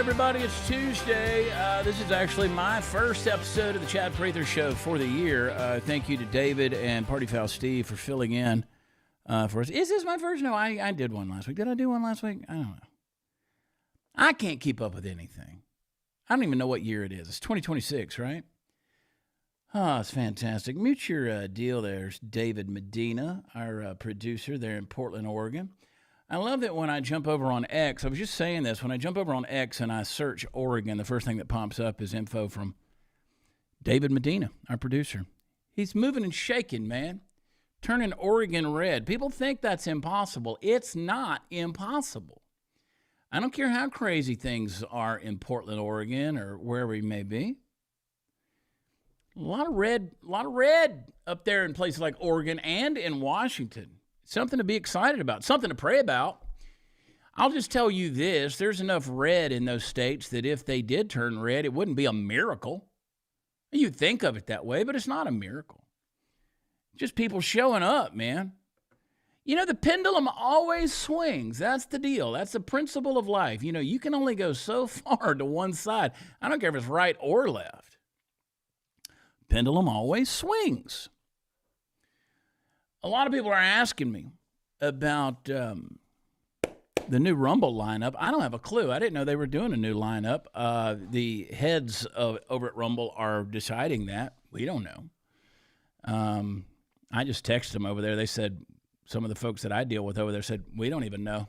everybody? It's Tuesday. This is actually my first episode of the Chad Prather Show for the year. Thank you to David and Party Foul Steve for filling in for us. Is this my first? No, I did one last week. Did I do one last week? I don't know. I can't keep up with anything. I don't even know what year it is. It's 2026, right? Oh, it's fantastic. Mute your deal there. It's David Medina, our producer there in Portland, Oregon. I love that when I jump over on X, I was just saying this, when I jump over on X and I search Oregon, the first thing that pops up is info from David Medina, our producer. He's moving and shaking, man, turning Oregon red. People think that's impossible. It's not impossible. I don't care how crazy things are in Portland, Oregon, or wherever we may be. A lot of red up there in places like Oregon and in Washington. Something to be excited about, something to pray about. I'll just tell you this, there's enough red in those states that if they did turn red, it wouldn't be a miracle. You think of it that way, but it's not a miracle. Just people showing up, man. You know, the pendulum always swings. That's the deal. That's the principle of life. You know, you can only go so far to one side. I don't care if it's right or left. Pendulum always swings. A lot of people are asking me about the new Rumble lineup. I don't have a clue. I didn't know they were doing a new lineup. The heads over at Rumble are deciding that. We don't know. I just texted them over there. They said, some of the folks that I deal with over there said, we don't even know.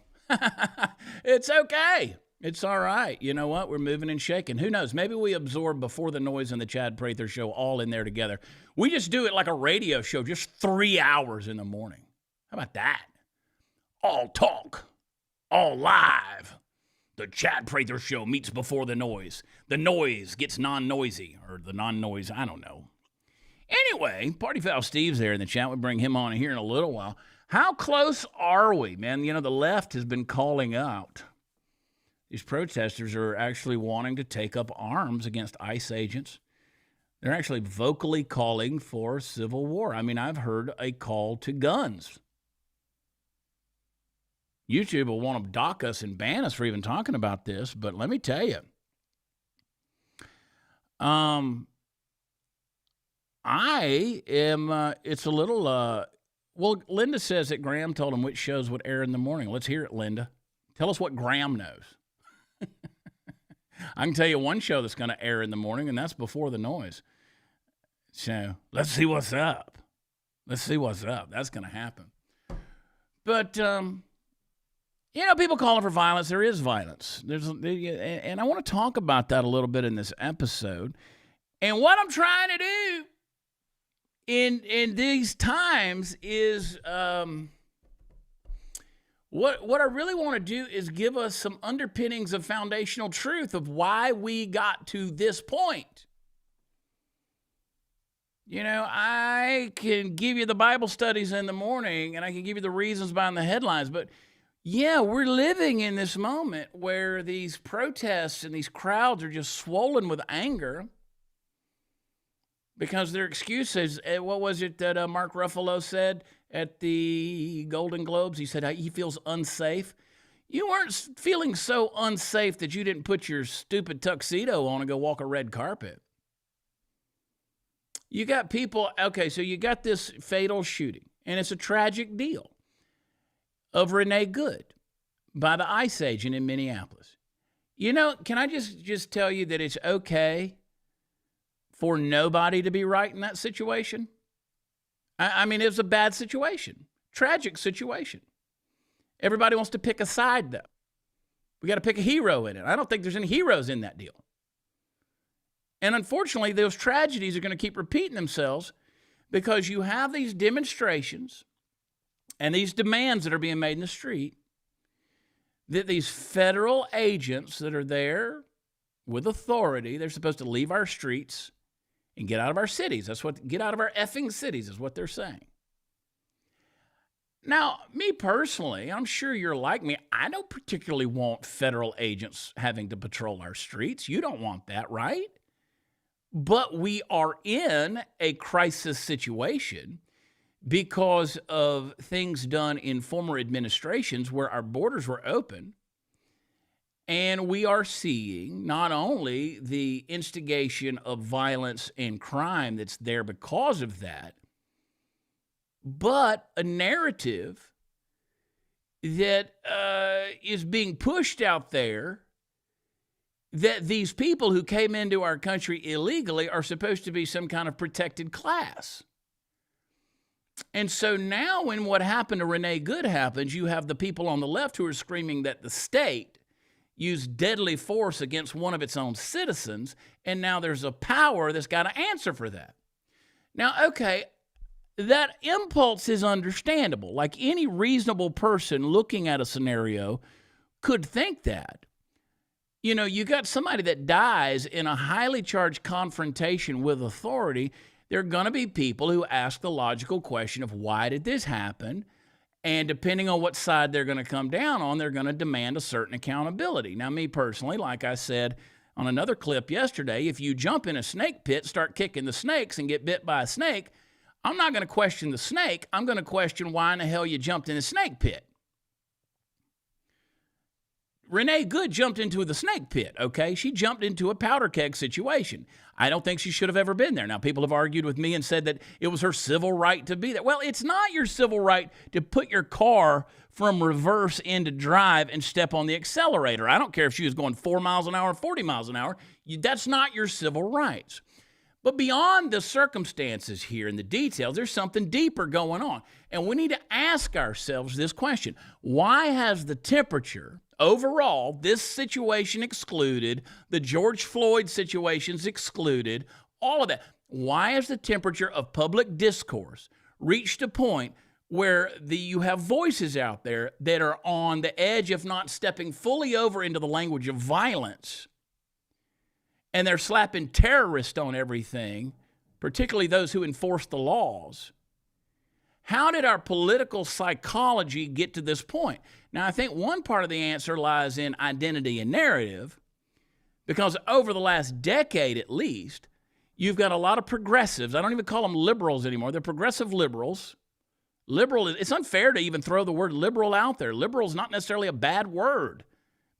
It's okay. It's all right. You know what? We're moving and shaking. Who knows? Maybe we absorb Before the Noise and the Chad Prather Show all in there together. We just do it like a radio show, just 3 hours in the morning. How about that? All talk, all live. The Chad Prather Show meets Before the Noise. The noise gets non-noisy, or the non-noise, I don't know. Anyway, Party Foul Steve's there in the chat. We'll bring him on here in a little while. How close are we, man? You know, the left has been calling out. These protesters are actually wanting to take up arms against ICE agents. They're actually vocally calling for civil war. I mean, I've heard a call to guns. YouTube will want to dock us and ban us for even talking about this, but let me tell you. It's a little, well, Linda says that Graham told him which shows would air in the morning. Let's hear it, Linda. Tell us what Graham knows. I can tell you one show that's going to air in the morning, and that's Before the Noise. So let's see what's up. Let's see what's up. That's going to happen. But, you know, people calling for violence. There is violence. And I want to talk about that a little bit in this episode. And what I'm trying to do in these times is... What I really want to do is give us some underpinnings of foundational truth of why we got to this point. You know, I can give you the Bible studies in the morning, and I can give you the reasons behind the headlines, but yeah, we're living in this moment where these protests and these crowds are just swollen with anger because their excuses, what was it that Mark Ruffalo said at the Golden Globes? He said he feels unsafe. You weren't feeling so unsafe that you didn't put your stupid tuxedo on and go walk a red carpet. You got people, okay, so you got this fatal shooting, and it's a tragic deal of Renee Good by the ICE agent in Minneapolis. You know, can I just tell you that it's okay for nobody to be right in that situation? I mean, it was a bad situation, tragic situation. Everybody wants to pick a side, though. We got to pick a hero in it. I don't think there's any heroes in that deal. And unfortunately, those tragedies are going to keep repeating themselves because you have these demonstrations and these demands that are being made in the street that these federal agents that are there with authority, they're supposed to leave our streets and get out of our cities. Get out of our effing cities is what they're saying. Now, me personally, I'm sure you're like me. I don't particularly want federal agents having to patrol our streets. You don't want that, right? But we are in a crisis situation because of things done in former administrations where our borders were open And we are seeing not only the instigation of violence and crime that's there because of that, but a narrative that is being pushed out there that these people who came into our country illegally are supposed to be some kind of protected class. And so now when what happened to Renee Good happens, you have the people on the left who are screaming that the state used deadly force against one of its own citizens, and now there's a power that's got to answer for that. Now, okay, that impulse is understandable. Like any reasonable person looking at a scenario could think that. You know, you got somebody that dies in a highly charged confrontation with authority. There are going to be people who ask the logical question of why did this happen? And depending on what side they're going to come down on, they're going to demand a certain accountability. Now, me personally, like I said on another clip yesterday, if you jump in a snake pit, start kicking the snakes and get bit by a snake, I'm not going to question the snake. I'm going to question why in the hell you jumped in the snake pit. Renee Good jumped into the snake pit, okay? She jumped into a powder keg situation. I don't think she should have ever been there. Now, people have argued with me and said that it was her civil right to be there. Well, it's not your civil right to put your car from reverse into drive and step on the accelerator. I don't care if she was going 4 miles an hour or 40 miles an hour. That's not your civil rights. But beyond the circumstances here and the details, there's something deeper going on. And we need to ask ourselves this question. Why has the temperature overall, this situation excluded, the George Floyd situations excluded, all of that, why has the temperature of public discourse reached a point where you have voices out there that are on the edge, if not stepping fully over into the language of violence, and they're slapping terrorists on everything, particularly those who enforce the laws? How did our political psychology get to this point? Now, I think one part of the answer lies in identity and narrative, because over the last decade at least, you've got a lot of progressives. I don't even call them liberals anymore. They're progressive liberals. Liberal, it's unfair to even throw the word liberal out there. Liberal is not necessarily a bad word,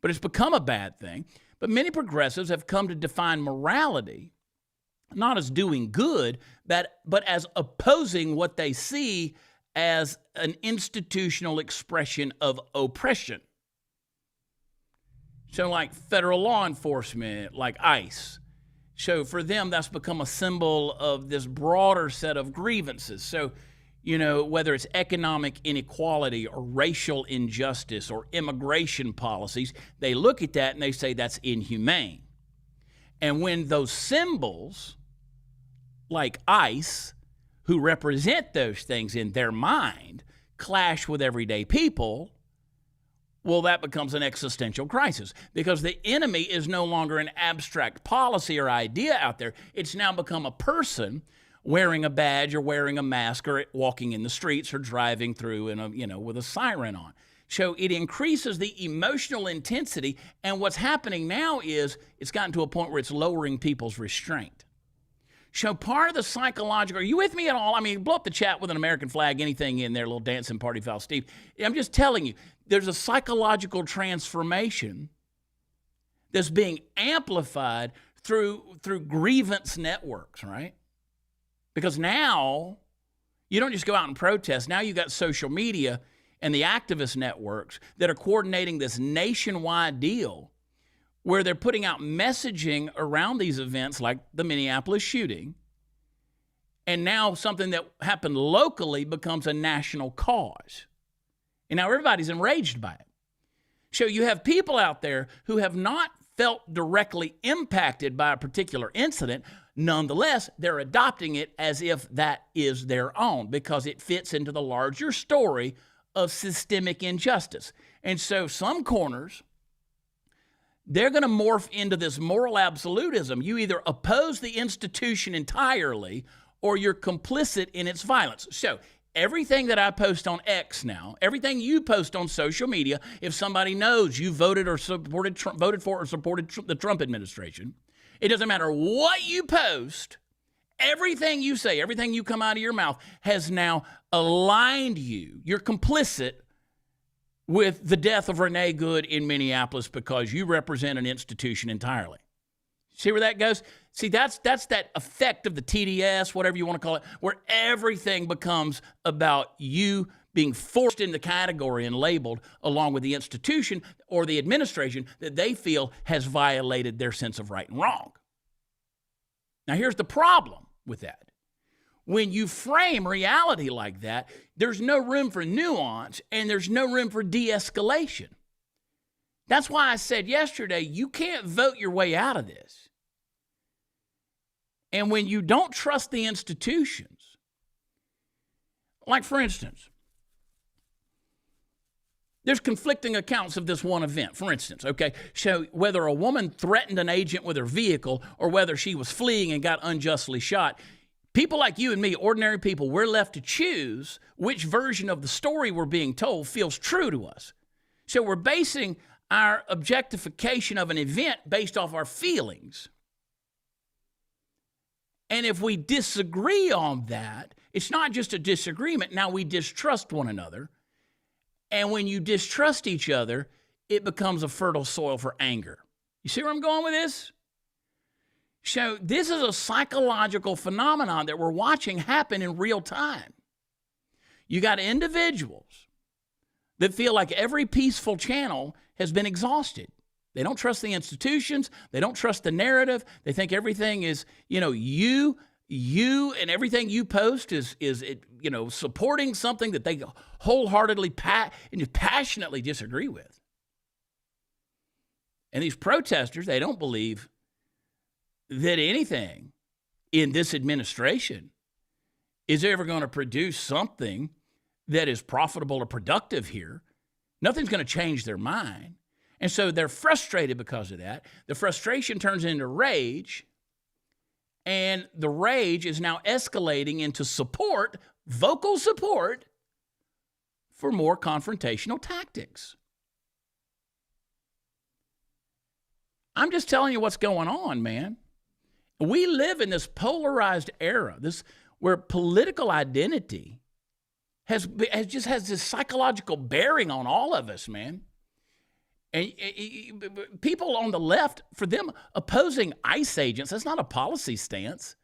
but it's become a bad thing. But many progressives have come to define morality not as doing good, but as opposing what they see as an institutional expression of oppression. So like federal law enforcement, like ICE. So for them, that's become a symbol of this broader set of grievances. So, you know, whether it's economic inequality or racial injustice or immigration policies, they look at that and they say that's inhumane. And when those symbols, like ICE, who represent those things in their mind, clash with everyday people, well, that becomes an existential crisis, because the enemy is no longer an abstract policy or idea out there. It's now become a person wearing a badge or wearing a mask or walking in the streets or driving through in a, with a siren on. So it increases the emotional intensity, and what's happening now is it's gotten to a point where it's lowering people's restraint. So part of the psychological, are you with me at all? I mean, blow up the chat with an American flag, anything in there, little dancing party foul Steve. I'm just telling you, there's a psychological transformation that's being amplified through grievance networks, right? Because now you don't just go out and protest. Now you got social media and the activist networks that are coordinating this nationwide deal where they're putting out messaging around these events like the Minneapolis shooting. And now something that happened locally becomes a national cause. And now everybody's enraged by it. So you have people out there who have not felt directly impacted by a particular incident. Nonetheless, they're adopting it as if that is their own because it fits into the larger story of systemic injustice. And so some corners, they're going to morph into this moral absolutism. You either oppose the institution entirely or you're complicit in its violence. So everything that I post on X now, everything you post on social media, if somebody knows you voted or supported the Trump administration, it doesn't matter what you post, everything you say, everything you come out of your mouth has now aligned you. You're complicit with the death of Renee Good in Minneapolis because you represent an institution entirely. See where that goes? See, that's that effect of the TDS, whatever you want to call it, where everything becomes about you being forced into the category and labeled along with the institution or the administration that they feel has violated their sense of right and wrong. Now, here's the problem with that. When you frame reality like that, there's no room for nuance and there's no room for de-escalation. That's why I said yesterday, you can't vote your way out of this. And when you don't trust the institutions, like for instance, there's conflicting accounts of this one event, for instance, okay? So whether a woman threatened an agent with her vehicle or whether she was fleeing and got unjustly shot, people like you and me, ordinary people, we're left to choose which version of the story we're being told feels true to us. So we're basing our objectification of an event based off our feelings. And if we disagree on that, it's not just a disagreement. Now we distrust one another. And when you distrust each other, it becomes a fertile soil for anger. You see where I'm going with this? So this is a psychological phenomenon that we're watching happen in real time. You got individuals that feel like every peaceful channel has been exhausted. They don't trust the institutions. They don't trust the narrative. They think everything is, you and everything you post is supporting something that they wholeheartedly and passionately disagree with. And these protesters, they don't believe that anything in this administration is ever going to produce something that is profitable or productive here. Nothing's going to change their mind. And so they're frustrated because of that. The frustration turns into rage, and the rage is now escalating into support, vocal support, for more confrontational tactics. I'm just telling you what's going on, man. We live in this polarized era, where political identity has this psychological bearing on all of us, man. And people on the left, for them, opposing ICE agents, that's not a policy stance.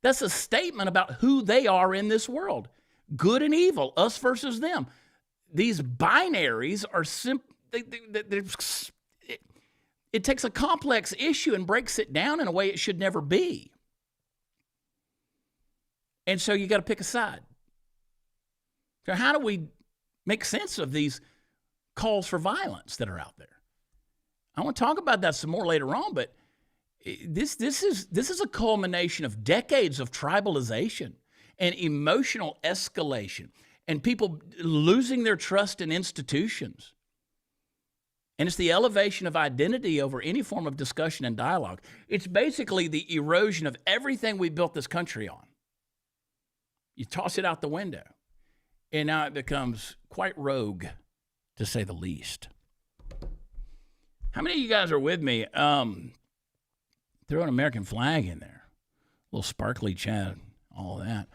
That's a statement about who they are in this world. Good and evil, us versus them. These binaries are it takes a complex issue and breaks it down in a way it should never be. And so you got to pick a side. So how do we make sense of these calls for violence that are out there? I want to talk about that some more later on, but this is a culmination of decades of tribalization and emotional escalation and people losing their trust in institutions. And it's the elevation of identity over any form of discussion and dialogue. It's basically the erosion of everything we built this country on. You toss it out the window, and now it becomes quite rogue, to say the least. How many of you guys are with me? Throw an American flag in there. A little sparkly Chad, all that.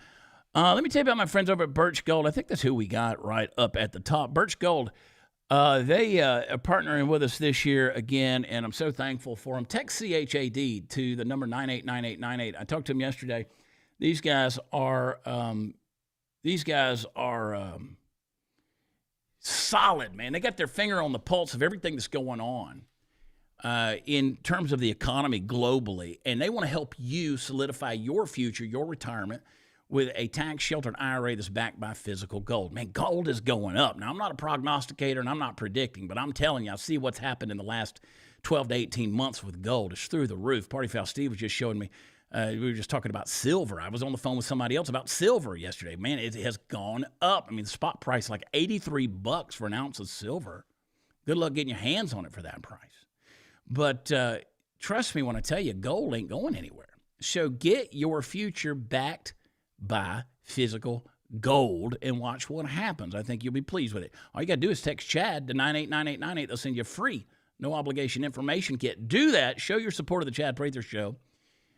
Let me tell you about my friends over at Birch Gold. I think that's who we got right up at the top. Birch Gold, they are partnering with us this year again, and I'm so thankful for them. Text CHAD to the number 989898. I talked to them yesterday. These guys are solid, man. They got their finger on the pulse of everything that's going on in terms of the economy globally, and they want to help you solidify your future, your retirement, with a tax-sheltered IRA that's backed by physical gold. Man, gold is going up. Now, I'm not a prognosticator, and I'm not predicting, but I'm telling you, I see what's happened in the last 12 to 18 months with gold. It's through the roof. Party Foul Steve was just showing me. We were just talking about silver. I was on the phone with somebody else about silver yesterday. Man, it has gone up. I mean, the spot price like $83 for an ounce of silver. Good luck getting your hands on it for that price. But trust me when I tell you, gold ain't going anywhere. So get your future backed by physical gold and watch what happens. I think you'll be pleased with it. All you got to do is text Chad to 989898. They'll send you a free, no obligation information kit. Do that. Show your support of the Chad Prather Show,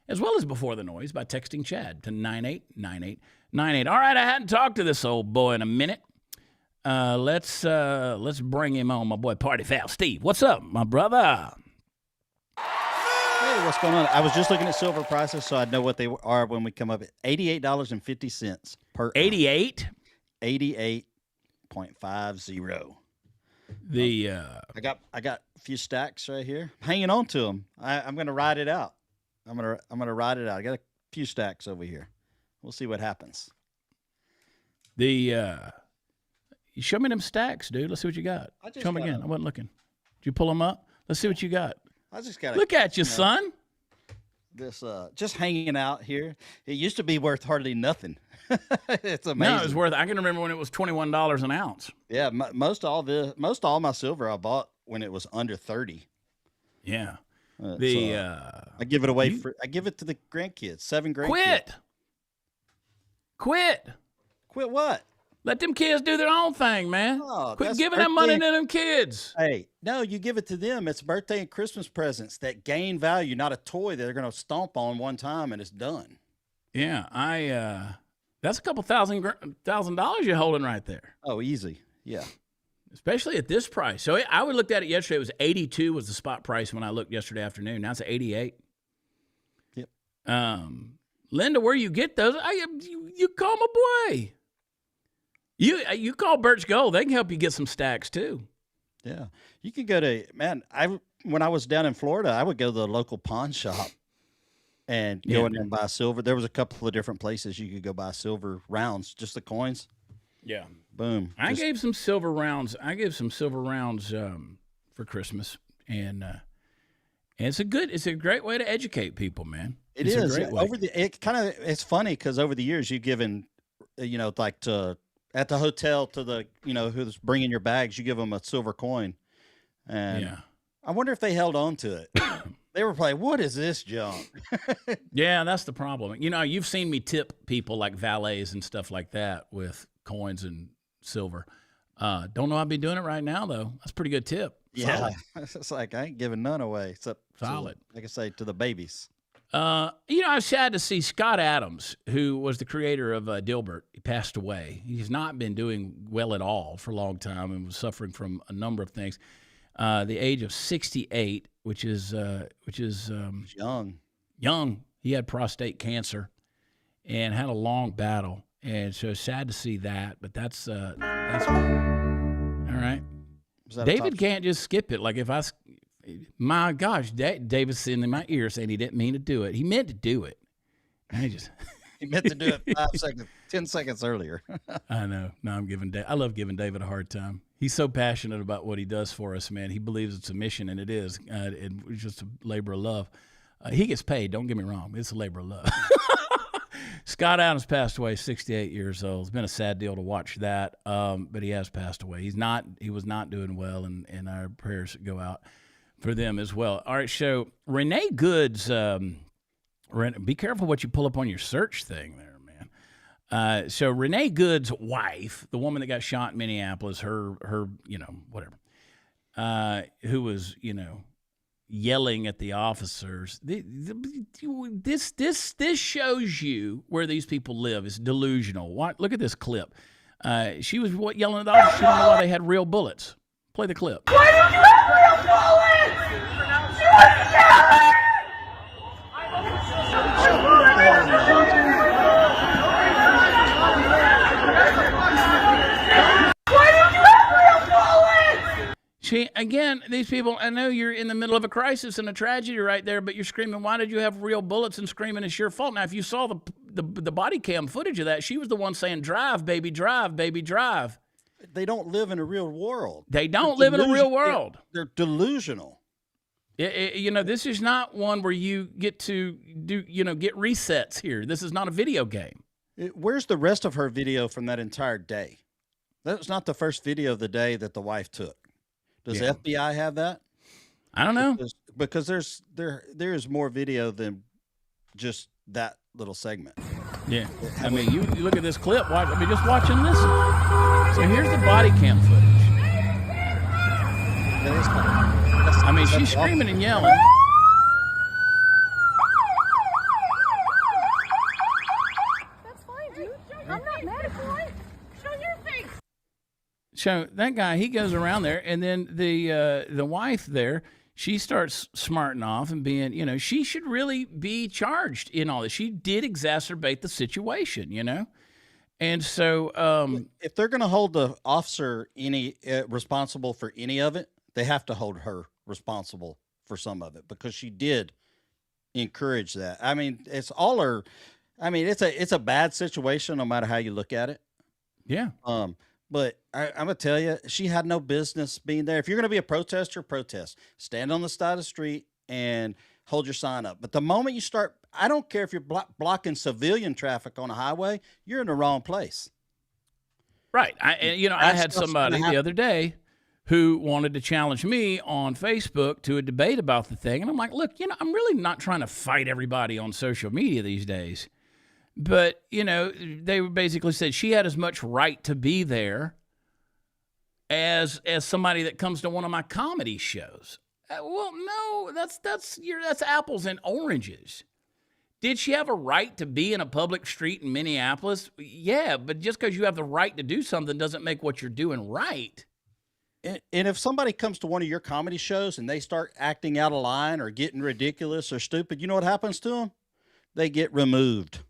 as well as Before the Noise, by texting Chad to 989898. All right, I hadn't talked to this old boy in a minute. Let's bring him on, my boy Party Foul Steve. What's up, my brother? Hey, what's going on? I was just looking at silver prices, so I'd know what they are when we come up at $88.50 per 88. 88.50. I got a few stacks right here. I'm hanging on to them. I'm gonna ride it out. I'm gonna ride it out. I got a few stacks over here. We'll see what happens. You show me them stacks, dude. Let's see what you got. Show them again. I wasn't looking. Did you pull them up? Let's see what you got. I just got. Look at you, son. This just hanging out here. It used to be worth hardly nothing. It's amazing. No, it was worth. I can remember when it was $21 an ounce. Yeah, most all my silver I bought when it was under 30. Yeah. I give it away I give it to the grandkids. 7 grandkids. Quit What? Let them kids do their own thing, man. Oh, quit giving that money to them kids. Hey, no, you give it to them. It's birthday and Christmas presents that gain value, not a toy that they're going to stomp on one time and it's done. Yeah, that's a couple $1,000 you're holding right there. Oh, easy. Yeah. Especially at this price. So I looked at it yesterday. It was 82 was the spot price when I looked yesterday afternoon. Now it's 88. Yep. Linda, where you get those? You call my boy. You call Birch Gold. They can help you get some stacks too. Yeah. You could go to, when I was down in Florida, I would go to the local pawn shop and go in there and buy silver. There was a couple of different places you could go buy silver rounds, just the coins. Yeah. Boom. I gave some silver rounds. For Christmas, and it's a great way to educate people, man. It's a great way. It's funny because over the years you've given, at the hotel to the, who's bringing your bags, you give them a silver coin, and I wonder if they held on to it. They were probably, what is this junk? Yeah, that's the problem. You've seen me tip people like valets and stuff like that with coins and silver. Don't know I'd be doing it right now though. That's a pretty good tip. Yeah, solid. It's like I ain't giving none away except solid. Like I say, to the babies. I was sad to see Scott Adams, who was the creator of Dilbert. He passed away. He's not been doing well at all for a long time and was suffering from a number of things. The age of 68, which is young. Young. He had prostate cancer and had a long battle. And so sad to see that, but that's all right. David can't just skip it. Like my gosh, David's in my ear saying he didn't mean to do it. He meant to do it. He meant to do it 5 seconds, 10 seconds earlier. I know. No, I love giving David a hard time. He's so passionate about what he does for us, man. He believes it's a mission, and it is. It's just a labor of love. He gets paid. Don't get me wrong. It's a labor of love. Scott Adams passed away, 68 years old. It's been a sad deal to watch that, but he has passed away. He was not doing well, and our prayers go out for them as well. All right, so Renee Goods, be careful what you pull up on your search thing there, man. So Renee Goods' wife, the woman that got shot in Minneapolis, her whatever, who was, yelling at the officers. This shows you where these people live. It's delusional. Look at this clip. She was yelling at the officers. She didn't know why they had real bullets. Play the clip. Why did you have real bullets? You are Again, these people, I know you're in the middle of a crisis and a tragedy right there, but you're screaming, why did you have real bullets, and screaming it's your fault. Now, if you saw the body cam footage of that, she was the one saying, drive, baby, drive, baby, drive. They don't live in a real world. They don't live in a real world. They're delusional. This is not one where you get to get resets here. This is not a video game. Where's the rest of her video from that entire day? That was not the first video of the day that the wife took. Does the FBI have that? I don't know. Because there is more video than just that little segment. Yeah. I mean, you look at this clip. Just watch and listen. So here's the body cam footage. She's screaming and yelling. That's fine, dude. I'm not mad at you. Show your face. So that guy, he goes around there, and then the wife there, she starts smarting off and being, she should really be charged in all this. She did exacerbate the situation, And so, if they're going to hold the officer responsible for any of it, they have to hold her responsible for some of it, because she did encourage that. I mean, it's a bad situation no matter how you look at it. Yeah. But I'm gonna tell you, she had no business being there. If you're gonna be a protester, protest. Stand on the side of the street and hold your sign up. But the moment you start, I don't care if you're blocking civilian traffic on a highway, you're in the wrong place. Right. I had somebody the other day who wanted to challenge me on Facebook to a debate about the thing. And I'm like, look, I'm really not trying to fight everybody on social media these days. But, they basically said she had as much right to be there as somebody that comes to one of my comedy shows. Well, no, that's apples and oranges. Did she have a right to be in a public street in Minneapolis? Yeah, but just because you have the right to do something doesn't make what you're doing right. And if somebody comes to one of your comedy shows and they start acting out of line or getting ridiculous or stupid, you know what happens to them? They get removed.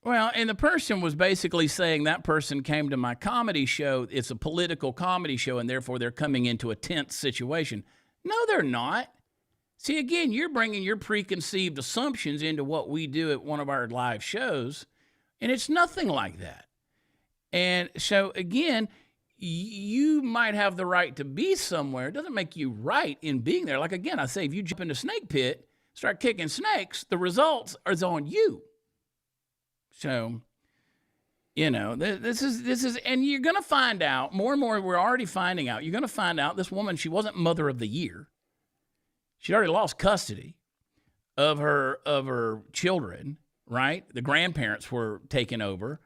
Well, and the person was basically saying that person came to my comedy show. It's a political comedy show, and therefore they're coming into a tense situation. No, they're not. See, again, you're bringing your preconceived assumptions into what we do at one of our live shows, and it's nothing like that. And so, again, you might have the right to be somewhere. It doesn't make you right in being there. Like, again, I say, if you jump in a snake pit, start kicking snakes, the results are on you. So, this is, and you're going to find out more and more. We're already finding out. You're going to find out this woman, she wasn't Mother of the Year. She already lost custody of her children, right? The grandparents were taken over,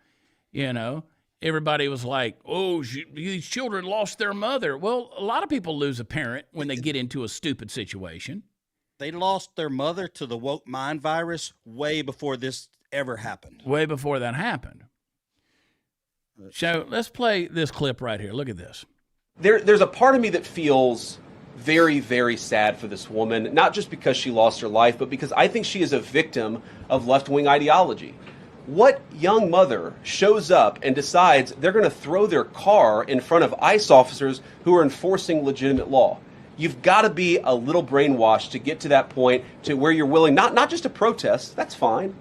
Everybody was like, oh, these children lost their mother. Well, a lot of people lose a parent when they get into a stupid situation. They lost their mother to the woke mind virus way before this ever happened. Way before that happened. So let's play this clip right here. Look at this. There's a part of me that feels very, very sad for this woman, not just because she lost her life, but because I think she is a victim of left-wing ideology. What young mother shows up and decides they're going to throw their car in front of ICE officers who are enforcing legitimate law? You've got to be a little brainwashed to get to that point to where you're willing not just to protest, that's fine,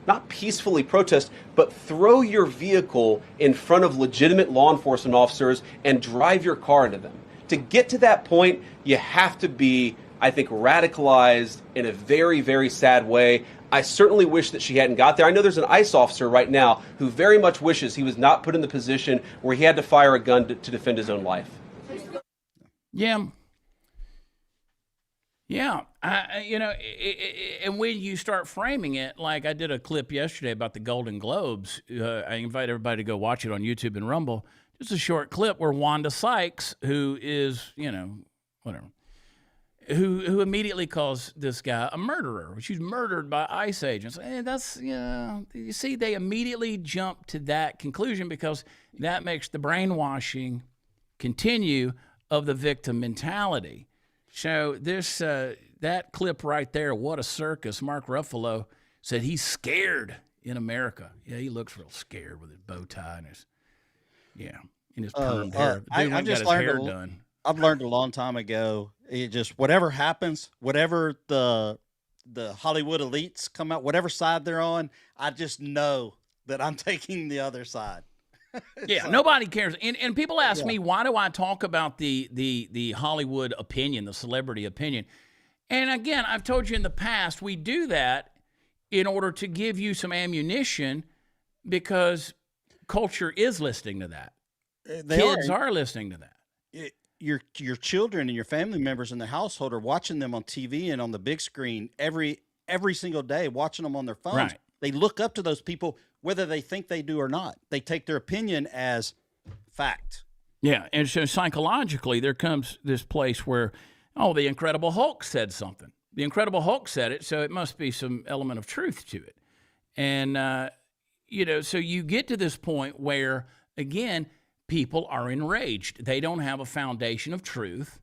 not peacefully protest, but throw your vehicle in front of legitimate law enforcement officers and drive your car into them. To get to that point, you have to be, I think, radicalized in a very, very sad way. I certainly wish that she hadn't got there. I know there's an ICE officer right now who very much wishes he was not put in the position where he had to fire a gun to defend his own life. Yeah. Yeah. And when you start framing it, like I did a clip yesterday about the Golden Globes, I invite everybody to go watch it on YouTube and Rumble. Just a short clip where Wanda Sykes, who is, whatever, who immediately calls this guy a murderer. She's murdered by ICE agents. And that's, you see, they immediately jump to that conclusion because that makes the brainwashing continue of the victim mentality. So this that clip right there, what a circus. Mark Ruffalo said he's scared in America. Yeah, he looks real scared with his bow tie and his, and his permed hair. I just learned done. I've learned a long time ago. It just whatever happens, whatever the Hollywood elites come out, whatever side they're on, I just know that I'm taking the other side. Yeah, nobody cares. And people ask me, why do I talk about the Hollywood opinion, the celebrity opinion? And again, I've told you in the past, we do that in order to give you some ammunition because culture is listening to that. Kids are listening to that. Your children and your family members in the household are watching them on TV and on the big screen every single day, watching them on their phones. Right. They look up to those people, whether they think they do or not. They take their opinion as fact. Yeah, and so psychologically, there comes this place where, the Incredible Hulk said something. The Incredible Hulk said it, so it must be some element of truth to it. And, so you get to this point where, again, people are enraged. They don't have a foundation of truth,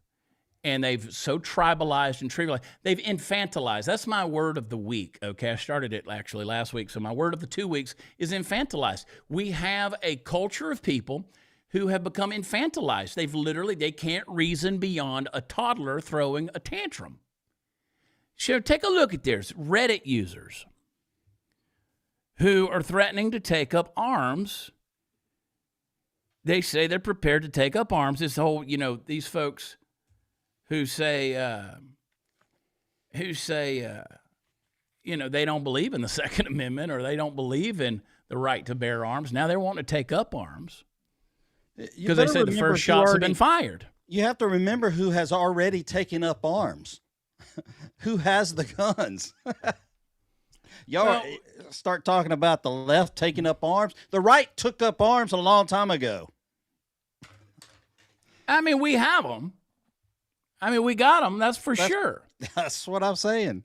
and they've so tribalized and trivialized. They've infantilized. That's my word of the week, okay? I started it actually last week, so my word of the 2 weeks is infantilized. We have a culture of people who have become infantilized. They can't reason beyond a toddler throwing a tantrum. So take a look at this. Reddit users who are threatening to take up arms. They say they're prepared to take up arms. This whole, these folks who say, they don't believe in the Second Amendment or they don't believe in the right to bear arms. Now they're wanting to take up arms because they say the first shots have been fired. You have to remember who has already taken up arms. Who has the guns? Y'all start talking about the left taking up arms. The right took up arms a long time ago. I mean, we have them. I mean, we got them. That's sure. That's what I'm saying.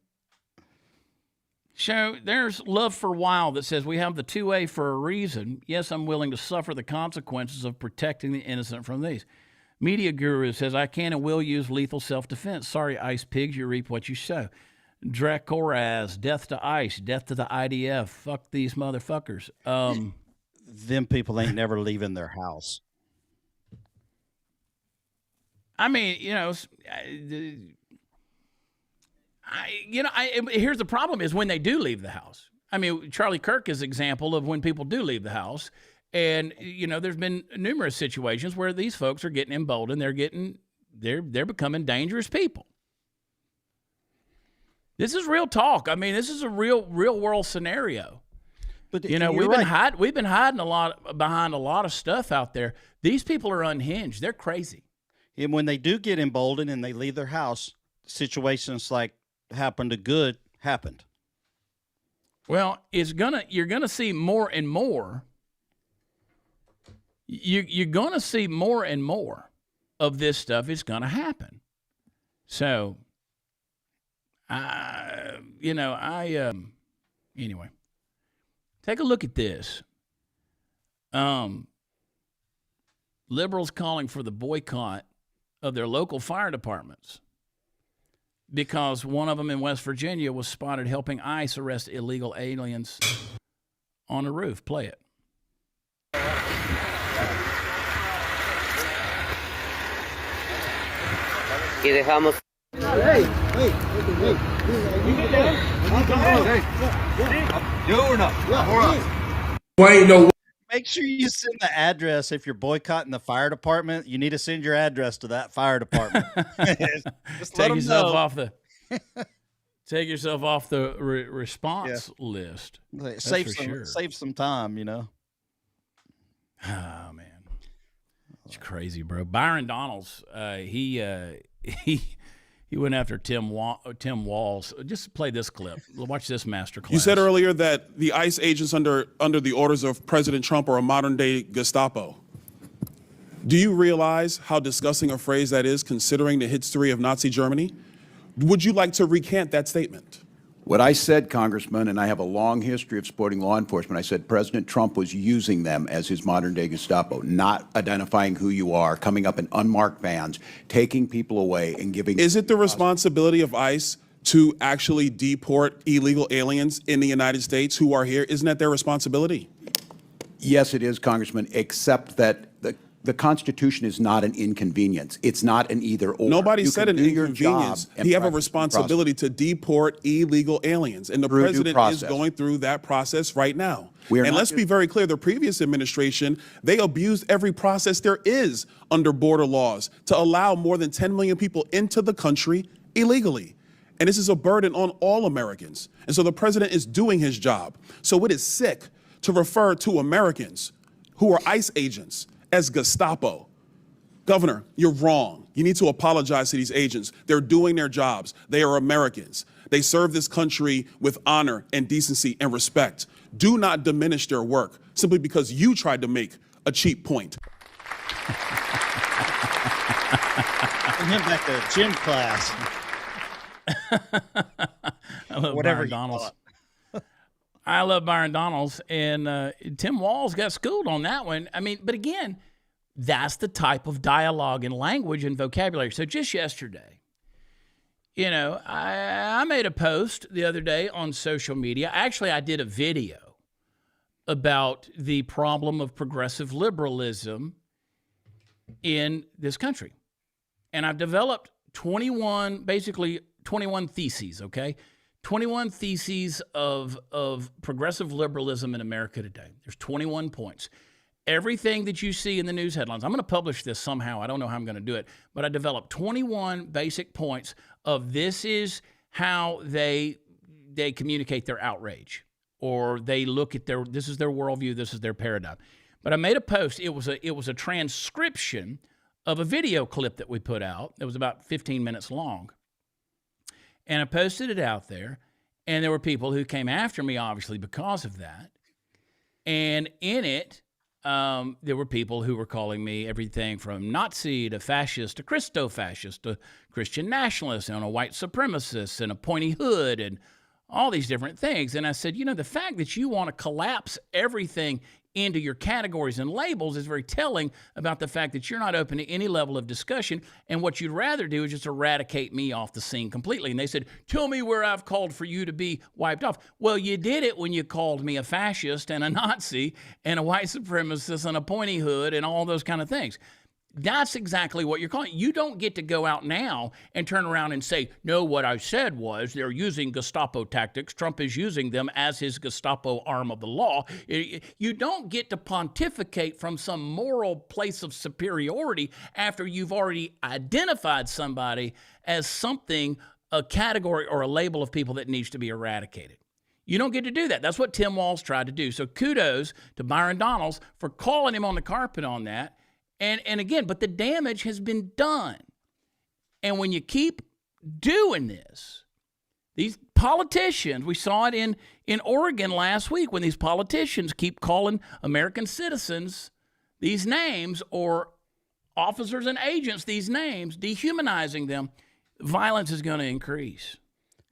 So there's Love for Wild that says we have the 2A for a reason. Yes, I'm willing to suffer the consequences of protecting the innocent from these. Media Guru says, I can and will use lethal self-defense. Sorry, ice pigs, you reap what you sow. Dracoraz, death to ICE, death to the IDF. Fuck these motherfuckers. Them people ain't never leaving their house. I mean, here's the problem is when they do leave the house. I mean, Charlie Kirk is an example of when people do leave the house. And, there's been numerous situations where these folks are getting emboldened. They're becoming dangerous people. This is real talk. I mean, this is a real world scenario. But we've been hiding a lot behind a lot of stuff out there. These people are unhinged. They're crazy. And when they do get emboldened and they leave their house, situations like happened to Good happened. Well, you're gonna see more and more. You're gonna see more and more of this stuff is gonna happen. So, anyway, take a look at this. Liberals calling for the boycott of their local fire departments because one of them in West Virginia was spotted helping ICE arrest illegal aliens on a roof. Play it. Y dejamos. Hey. You or not? Wait, no. Make sure you send the address if you're boycotting the fire department. You need to send your address to that fire department. Just take yourself off the response list. Save some time, Oh man, it's crazy, bro. Byron Donalds, he went after Tim Walz. Just play this clip. Watch this masterclass. You said earlier that the ICE agents under the orders of President Trump are a modern-day Gestapo. Do you realize how disgusting a phrase that is, considering the history of Nazi Germany? Would you like to recant that statement? What I said, Congressman, and I have a long history of supporting law enforcement, I said President Trump was using them as his modern-day Gestapo, not identifying who you are, coming up in unmarked vans, taking people away and giving... Is it the responsibility of ICE to actually deport illegal aliens in the United States who are here? Isn't that their responsibility? Yes, it is, Congressman, except that the Constitution is not an inconvenience. It's not an either-or. Nobody said an inconvenience. He have a responsibility to deport illegal aliens, and the president is going through that process right now. And let's be very clear, the previous administration, they abused every process there is under border laws to allow more than 10 million people into the country illegally. And this is a burden on all Americans. And so the president is doing his job. So it is sick to refer to Americans who are ICE agents as Gestapo. Governor, you're wrong. You need to apologize to these agents. They're doing their jobs. They are Americans. They serve this country with honor and decency and respect. Do not diminish their work simply because you tried to make a cheap point. Bring him back to gym class. I love Byron Donalds. I love Byron Donalds, and Tim Walz got schooled on that one. I mean, but again, that's the type of dialogue and language and vocabulary. So just yesterday, you know, I made a post the other day on social media. Actually, I did a video about the problem of progressive liberalism in this country. And I've developed 21 theses, okay? 21 theses of progressive liberalism in America today. There's 21 points. Everything that you see in the news headlines, I'm going to publish this somehow. I don't know how I'm going to do it, but I developed 21 basic points of this is how they communicate their outrage, or they look at this is their worldview, this is their paradigm. But I made a post. It was a transcription of a video clip that we put out. It was about 15 minutes long. And I posted it out there, and there were people who came after me, obviously, because of that. And in it, there were people who were calling me everything from Nazi to fascist to Christo-fascist to Christian nationalist and a white supremacist and a pointy hood and all these different things. And I said, you know, the fact that you want to collapse everything into your categories and labels is very telling about the fact that you're not open to any level of discussion, and what you'd rather do is just eradicate me off the scene completely. And they said, tell me where I've called for you to be wiped off. Well, you did it when you called me a fascist and a Nazi and a white supremacist and a pointy hood and all those kind of things. That's exactly what you're calling. You don't get to go out now and turn around and say, no, what I said was they're using Gestapo tactics. Trump is using them as his Gestapo arm of the law. You don't get to pontificate from some moral place of superiority after you've already identified somebody as something, a category or a label of people that needs to be eradicated. You don't get to do that. That's what Tim Walz tried to do. So kudos to Byron Donalds for calling him on the carpet on that. And again, but the damage has been done. And when you keep doing this, these politicians, we saw it in Oregon last week when these politicians keep calling American citizens these names, or officers and agents these names, dehumanizing them, violence is going to increase.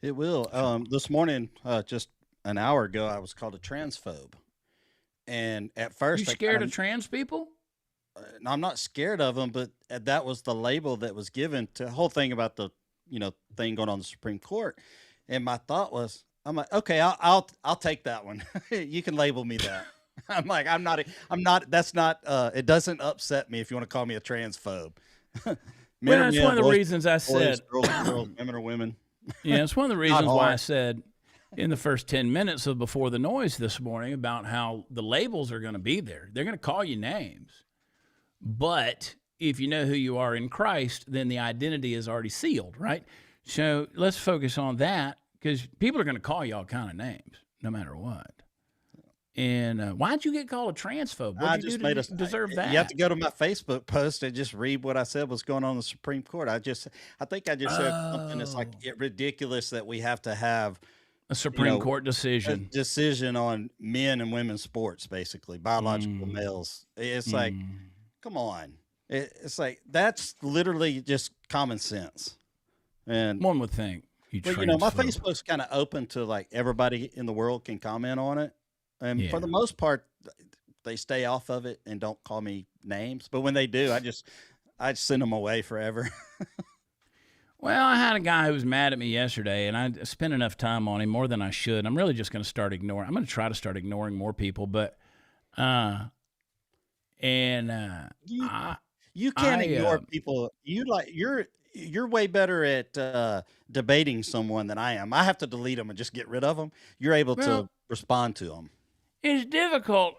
It will. This morning, just an hour ago, I was called a transphobe. And at first, you scared of trans people? I'm not scared of them, but that was the label that was given to the whole thing about the, thing going on in the Supreme Court. And my thought was, I'm like, okay, I'll take that one. You can label me that. I'm like, I'm not, that's not, it doesn't upset me if you want to call me a transphobe. Well, that's one of the reasons I said, girls, women are women. Yeah, it's one of the reasons why I said in the first 10 minutes of Before the Noise this morning about how the labels are going to be there. They're going to call you names. But if you know who you are in Christ, then the identity is already sealed, right? So let's focus on that, because people are going to call you all kind of names, no matter what. And why'd you get called a transphobe? What did you do to deserve that? You have to go to my Facebook post and just read what I said was going on in the Supreme Court. I think I just said something that's like ridiculous that we have to have a Supreme Court decision. A decision on men and women's sports, basically, biological males. It's like, come on. It's like, that's literally just common sense. And one would think. My Facebook's kind of open to like everybody in the world can comment on it. And for the most part, they stay off of it and don't call me names. But when they do, I just send them away forever. Well, I had a guy who was mad at me yesterday, and I spent enough time on him, more than I should. I'm really just going to start ignoring. I'm going to try to start ignoring more people, but you can't ignore people. You're way better at debating someone than I am. I have to delete them and just get rid of them. You're able to respond to them. It's difficult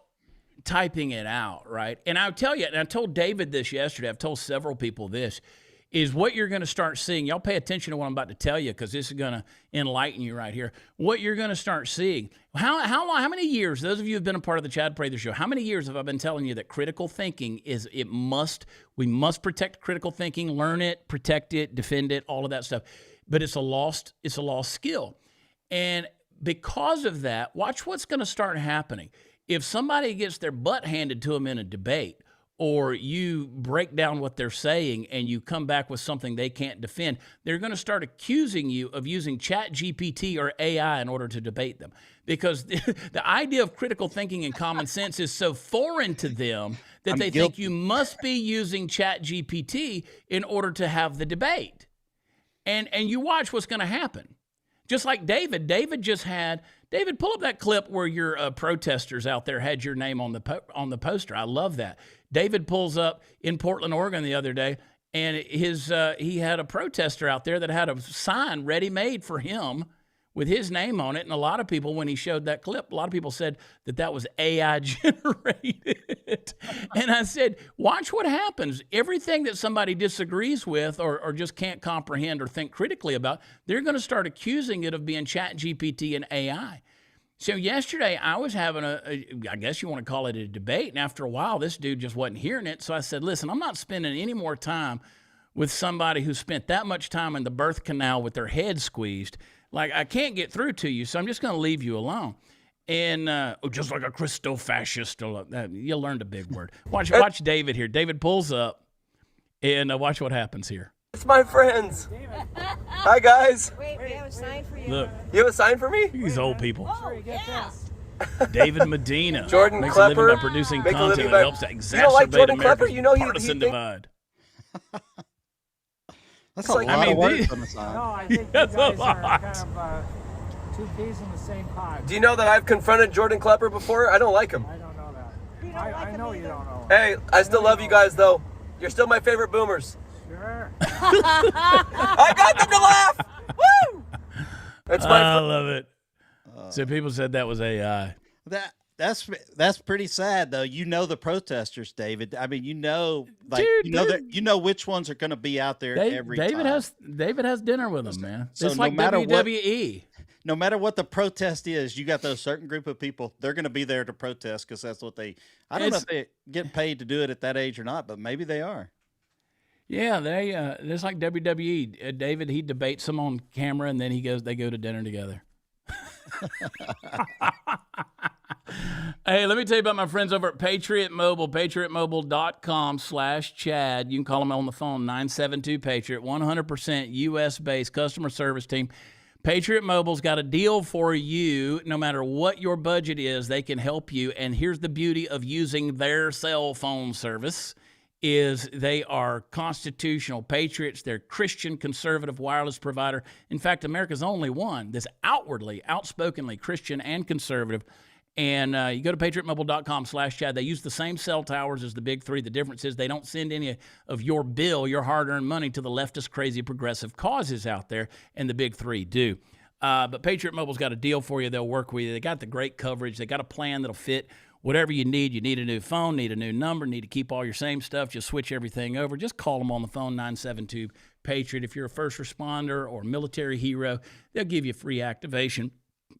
typing it out, right? And I'll tell you, and I told David this yesterday, I've told several people this, is what you're going to start seeing. Y'all pay attention to what I'm about to tell you, because this is going to enlighten you right here. What you're going to start seeing. How many years, those of you who have been a part of the Chad Prather Show, how many years have I been telling you that critical thinking we must protect critical thinking, learn it, protect it, defend it, all of that stuff. But it's a lost skill. And because of that, watch what's going to start happening. If somebody gets their butt handed to them in a debate, or you break down what they're saying and you come back with something they can't defend, they're going to start accusing you of using ChatGPT or AI in order to debate them. Because the idea of critical thinking and common sense is so foreign to them that they think you must be using ChatGPT in order to have the debate. And you watch what's going to happen. Just like David. David, pull up that clip where your protesters out there had your name on the poster. I love that. David pulls up in Portland, Oregon the other day, and he had a protester out there that had a sign ready-made for him with his name on it. And a lot of people, when he showed that clip, a lot of people said that was AI generated. And I said, watch what happens. Everything that somebody disagrees with or just can't comprehend or think critically about, they're going to start accusing it of being ChatGPT and AI. So yesterday I was having I guess you want to call it a debate. And after a while, this dude just wasn't hearing it. So I said, listen, I'm not spending any more time with somebody who spent that much time in the birth canal with their head squeezed. Like, I can't get through to you, so I'm just going to leave you alone. And just like a Christo-fascist, you learned a big word. Watch David here. David pulls up, and watch what happens here. It's my friends. Hi, guys. Wait, we have a sign for you. Look. You have a sign for me? These old people. Oh, yes. David Medina. Jordan makes Klepper. A living by producing content that helps to exacerbate you don't like Jordan America's Klepper? partisan divide. That's a lot of words on the side. No, I think you guys are kind of two peas in the same pod. Do you know that I've confronted Jordan Klepper before? I don't like him. I don't know that. You don't like I him know you either. don't know. Hey, I still love you guys, though. You're still my favorite boomers. Sure. I got them to laugh. Woo! I love it. So people said that was AI. That's pretty sad, though. You know the protesters, David. I mean, like, dude, you know which ones are going to be out there every time. David has dinner with them, man. So it's no like matter WWE. No matter what the protest is, you got those certain group of people. They're going to be there to protest because that's what they. I don't know if they get paid to do it at that age or not, but maybe they are. Yeah, it's like WWE. David, he debates them on camera, and then they go to dinner together. Hey, let me tell you about my friends over at Patriot Mobile, patriotmobile.com/Chad. You can call them on the phone, 972-PATRIOT, 100% U.S.-based customer service team. Patriot Mobile's got a deal for you. No matter what your budget is, they can help you. And here's the beauty of using their cell phone service is they are constitutional patriots. They're Christian conservative wireless provider. In fact, America's only one that's outwardly, outspokenly Christian and conservative. And you go to patriotmobile.com/Chad. They use the same cell towers as the big three. The difference is they don't send any of your bill, your hard-earned money, to the leftist, crazy, progressive causes out there, and the big three do. But Patriot Mobile's got a deal for you. They'll work with you. They got the great coverage. They got a plan that'll fit whatever you need. You need a new phone, need a new number, need to keep all your same stuff, just switch everything over. Just call them on the phone, 972-PATRIOT. If you're a first responder or military hero, they'll give you free activation.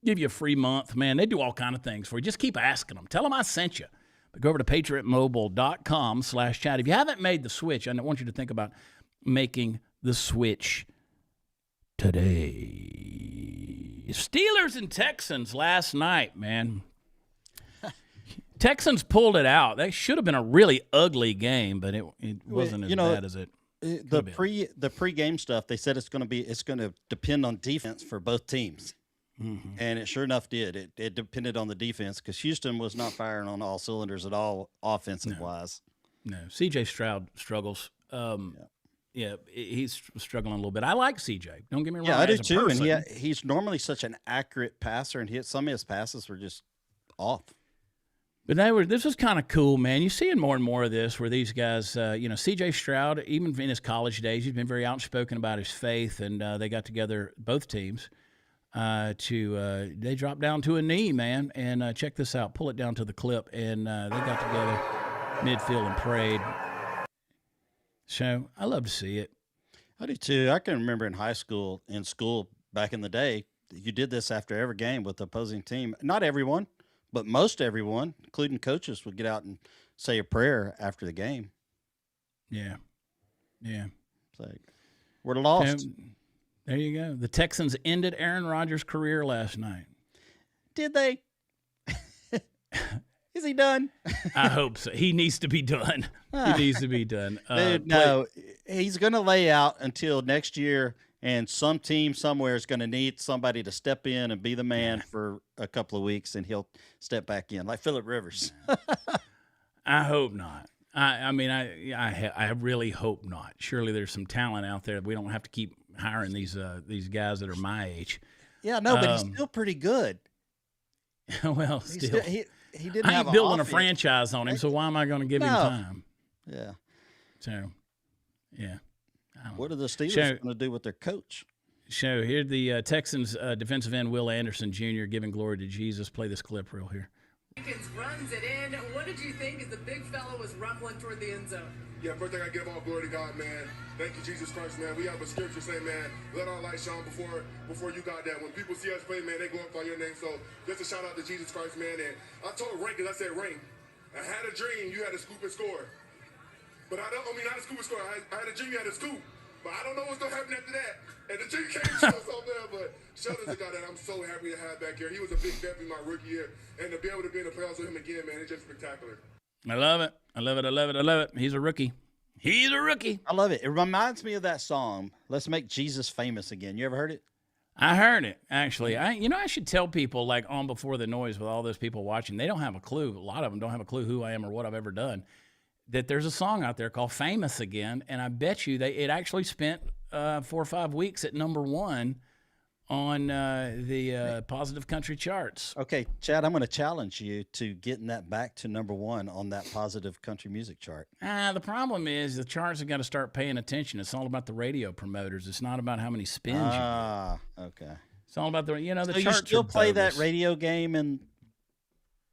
Give you a free month, man. They do all kind of things for you. Just keep asking them. Tell them I sent you. But go over to patriotmobile.com/Chad. If you haven't made the switch, I want you to think about making the switch today. Steelers and Texans last night, man. Texans pulled it out. That should have been a really ugly game, but it wasn't as bad as it. The pre-game stuff, they said it's going to depend on defense for both teams. Mm-hmm. And it sure enough did. It depended on the defense because Houston was not firing on all cylinders at all offensive-wise. No. C.J. Stroud struggles. Yeah, he's struggling a little bit. I like C.J. Don't get me wrong. Yeah, I do too. And he's normally such an accurate passer, and some of his passes were just off. But this was kind of cool, man. You're seeing more and more of this where these guys, C.J. Stroud, even in his college days, he's been very outspoken about his faith, and they got together, both teams, they dropped down to a knee, man, and check this out. Pull it down to the clip, and they got together midfield and prayed. So I love to see it. I do too. I can remember in school back in the day, you did this after every game with the opposing team. Not everyone, but most everyone, including coaches, would get out and say a prayer after the game. Yeah. Yeah. It's like, we're lost. There you go. The Texans ended Aaron Rodgers' career last night. Did they? Is he done? I hope so. He needs to be done. He needs to be done. Dude, no, he's going to lay out until next year, and some team somewhere is going to need somebody to step in and be the man for a couple of weeks, and he'll step back in, like Phillip Rivers. I hope not. I mean, I really hope not. Surely there's some talent out there. We don't have to keep hiring these guys that are my age. Yeah, no, but he's still pretty good. Well, still he didn't. I ain't building a franchise on him, so why am I going to give him time? Yeah. So, yeah. What are the Steelers going to do with their coach? So here the Texans defensive end Will Anderson Jr. giving glory to Jesus. Play this clip real here. Runs it in. What did you think as the big fella was rumbling toward the end zone? Yeah, first thing I give all glory to God, man. Thank you, Jesus Christ, man. We have a scripture saying, man, let our light shine before you got that. When people see us play, man, they glorify your name. So just a shout out to Jesus Christ, man. And I told Rank, I said, Rank, I had a dream you had to scoop and score. But not a scoop and score. I had a dream you had to scoop. But I don't know what's going to happen after that. And the dream came true, so there. But shout out to God that I'm so happy to have back here. He was a big vet in my rookie year. And to be able to be in the playoffs with him again, man, it's just spectacular. I love it. I love it. I love it. I love it. He's a rookie. He's a rookie. I love it. It reminds me of that song, Let's Make Jesus Famous Again. You ever heard it? I heard it, actually. I should tell people, like, on Before the Noise with all those people watching, they don't have a clue. A lot of them don't have a clue who I am or what I've ever done, that there's a song out there called Famous Again, and I bet you it actually spent 4 or 5 weeks at #1 on the Positive Country charts. Okay, Chad, I'm going to challenge you to getting that back to #1 on that Positive Country music chart. The problem is the charts have got to start paying attention. It's all about the radio promoters. It's not about how many spins you get. Okay. It's all about the so charts. You still play bogus. that radio game in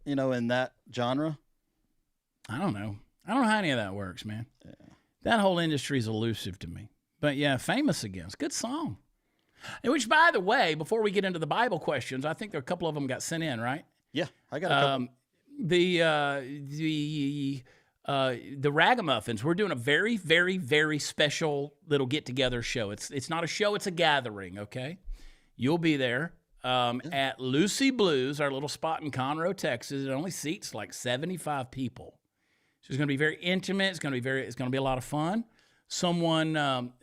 that genre? I don't know. I don't know how any of that works, man. Yeah. That whole industry is elusive to me. But yeah, Famous Again. It's a good song. And which, by the way, before we get into the Bible questions, I think there are a couple of them got sent in, right? Yeah, I got a couple. The Ragamuffins, we're doing a very, very, very special little get-together show. It's not a show, it's a gathering, okay? You'll be there at Lucy Blues, our little spot in Conroe, Texas. It only seats like 75 people. So it's going to be very intimate. It's going to be a lot of fun. Someone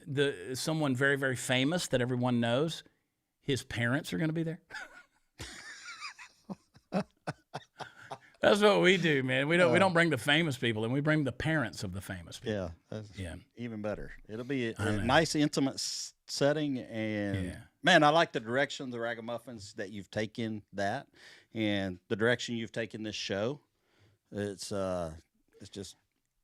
very, very famous that everyone knows, his parents are going to be there. That's what we do, man. We don't bring the famous people, and we bring the parents of the famous people. Yeah, even better. It'll be a nice, intimate setting, and man, I like the direction the Ragamuffins that you've taken that, and the direction you've taken this show. It's just.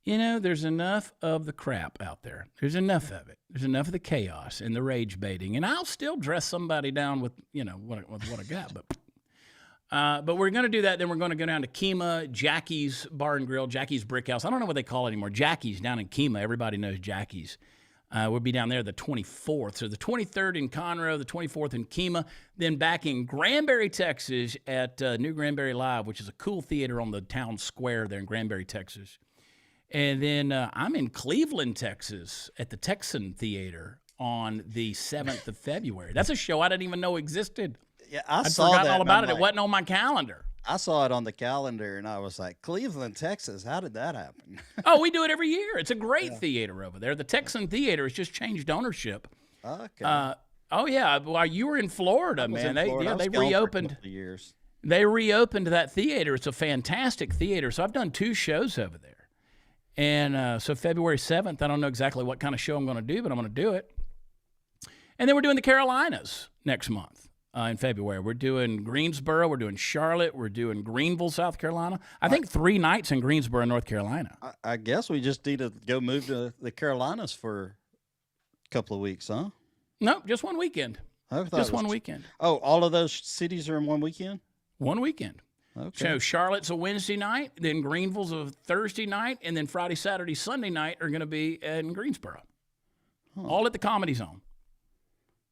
There's enough of the crap out there. There's enough of it. There's enough of the chaos and the rage baiting. And I'll still dress somebody down with, what I got. But we're going to do that. Then we're going to go down to Kemah, Jackie's Bar and Grill, Jackie's Brick House. I don't know what they call it anymore. Jackie's down in Kemah. Everybody knows Jackie's. We'll be down there the 24th. So the 23rd in Conroe, the 24th in Kemah. Then back in Granbury, Texas at New Granbury Live, which is a cool theater on the town square there in Granbury, Texas. And then I'm in Cleveland, Texas at the Texan Theater on the 7th of February. That's a show I didn't even know existed. Yeah, I'd forgotten all about it. It wasn't on my calendar. I saw it on the calendar, and I was like, Cleveland, Texas, how did that happen? Oh, we do it every year. It's a great theater over there. The Texan Theater has just changed ownership. Okay. Oh, yeah. While you were in Florida, man. They reopened. Years. They reopened that theater. It's a fantastic theater. So I've done 2 shows over there. And so February 7th, I don't know exactly what kind of show I'm going to do, but I'm going to do it. And then we're doing the Carolinas next month in February. We're doing Greensboro. We're doing Charlotte. We're doing Greenville, South Carolina. I think 3 nights in Greensboro, North Carolina. I guess we just need to go move to the Carolinas for a couple of weeks, huh? Nope, just one weekend. Just one weekend. Oh, all of those cities are in one weekend? One weekend. Okay. So Charlotte's a Wednesday night, then Greenville's a Thursday night, and then Friday, Saturday, Sunday night are going to be in Greensboro. All at the Comedy Zone.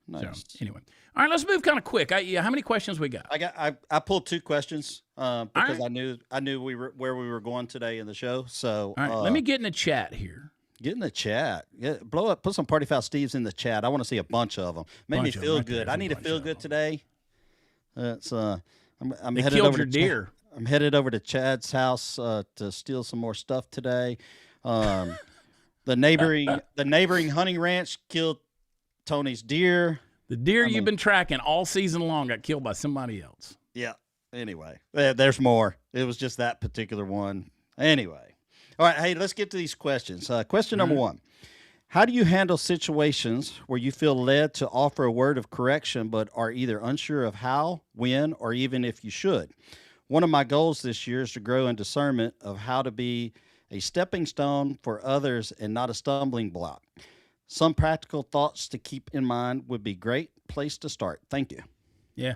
Nice. So, anyway. All right, let's move kind of quick. How many questions we got? I pulled 2 questions because I knew where we were going today in the show. So all right, let me get in the chat here. Get in the chat. Blow up. Put some Party Foul Steves in the chat. I want to see a bunch of them. Make me feel good. I need to feel good today. I'm headed over to deer. I'm headed over to Chad's house to steal some more stuff today. The neighboring hunting ranch killed Tony's deer. The deer you've been tracking all season long got killed by somebody else. Yeah. Anyway, there's more. It was just that particular one. Anyway, All right. Hey, let's get to these questions. Question number one. How do you handle situations where you feel led to offer a word of correction, but are either unsure of how, when, or even if you should? One of my goals this year is to grow in discernment of how to be a stepping stone for others and not a stumbling block. Some practical thoughts to keep in mind would be great place to start. Thank you. Yeah.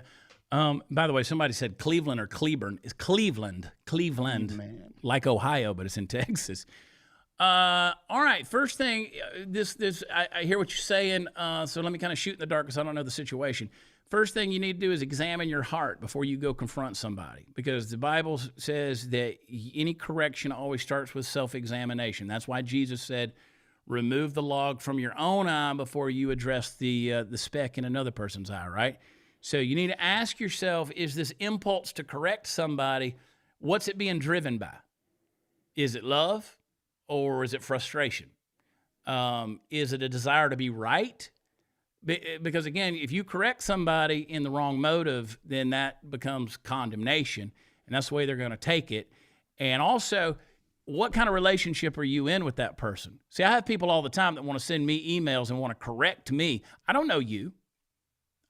By the way, somebody said Cleveland or Cleburne. It's Cleveland. Cleveland. Man. Like Ohio, but it's in Texas. All right. First thing, I hear what you're saying. So let me kind of shoot in the dark because I don't know the situation. First thing you need to do is examine your heart before you go confront somebody, because the Bible says that any correction always starts with self-examination. That's why Jesus said, remove the log from your own eye before you address the speck in another person's eye, right? So you need to ask yourself, is this impulse to correct somebody, what's it being driven by? Is it love or is it frustration? Is it a desire to be right? Because, again, if you correct somebody in the wrong motive, then that becomes condemnation, and that's the way they're going to take it. And also, what kind of relationship are you in with that person? See, I have people all the time that want to send me emails and want to correct me. I don't know you.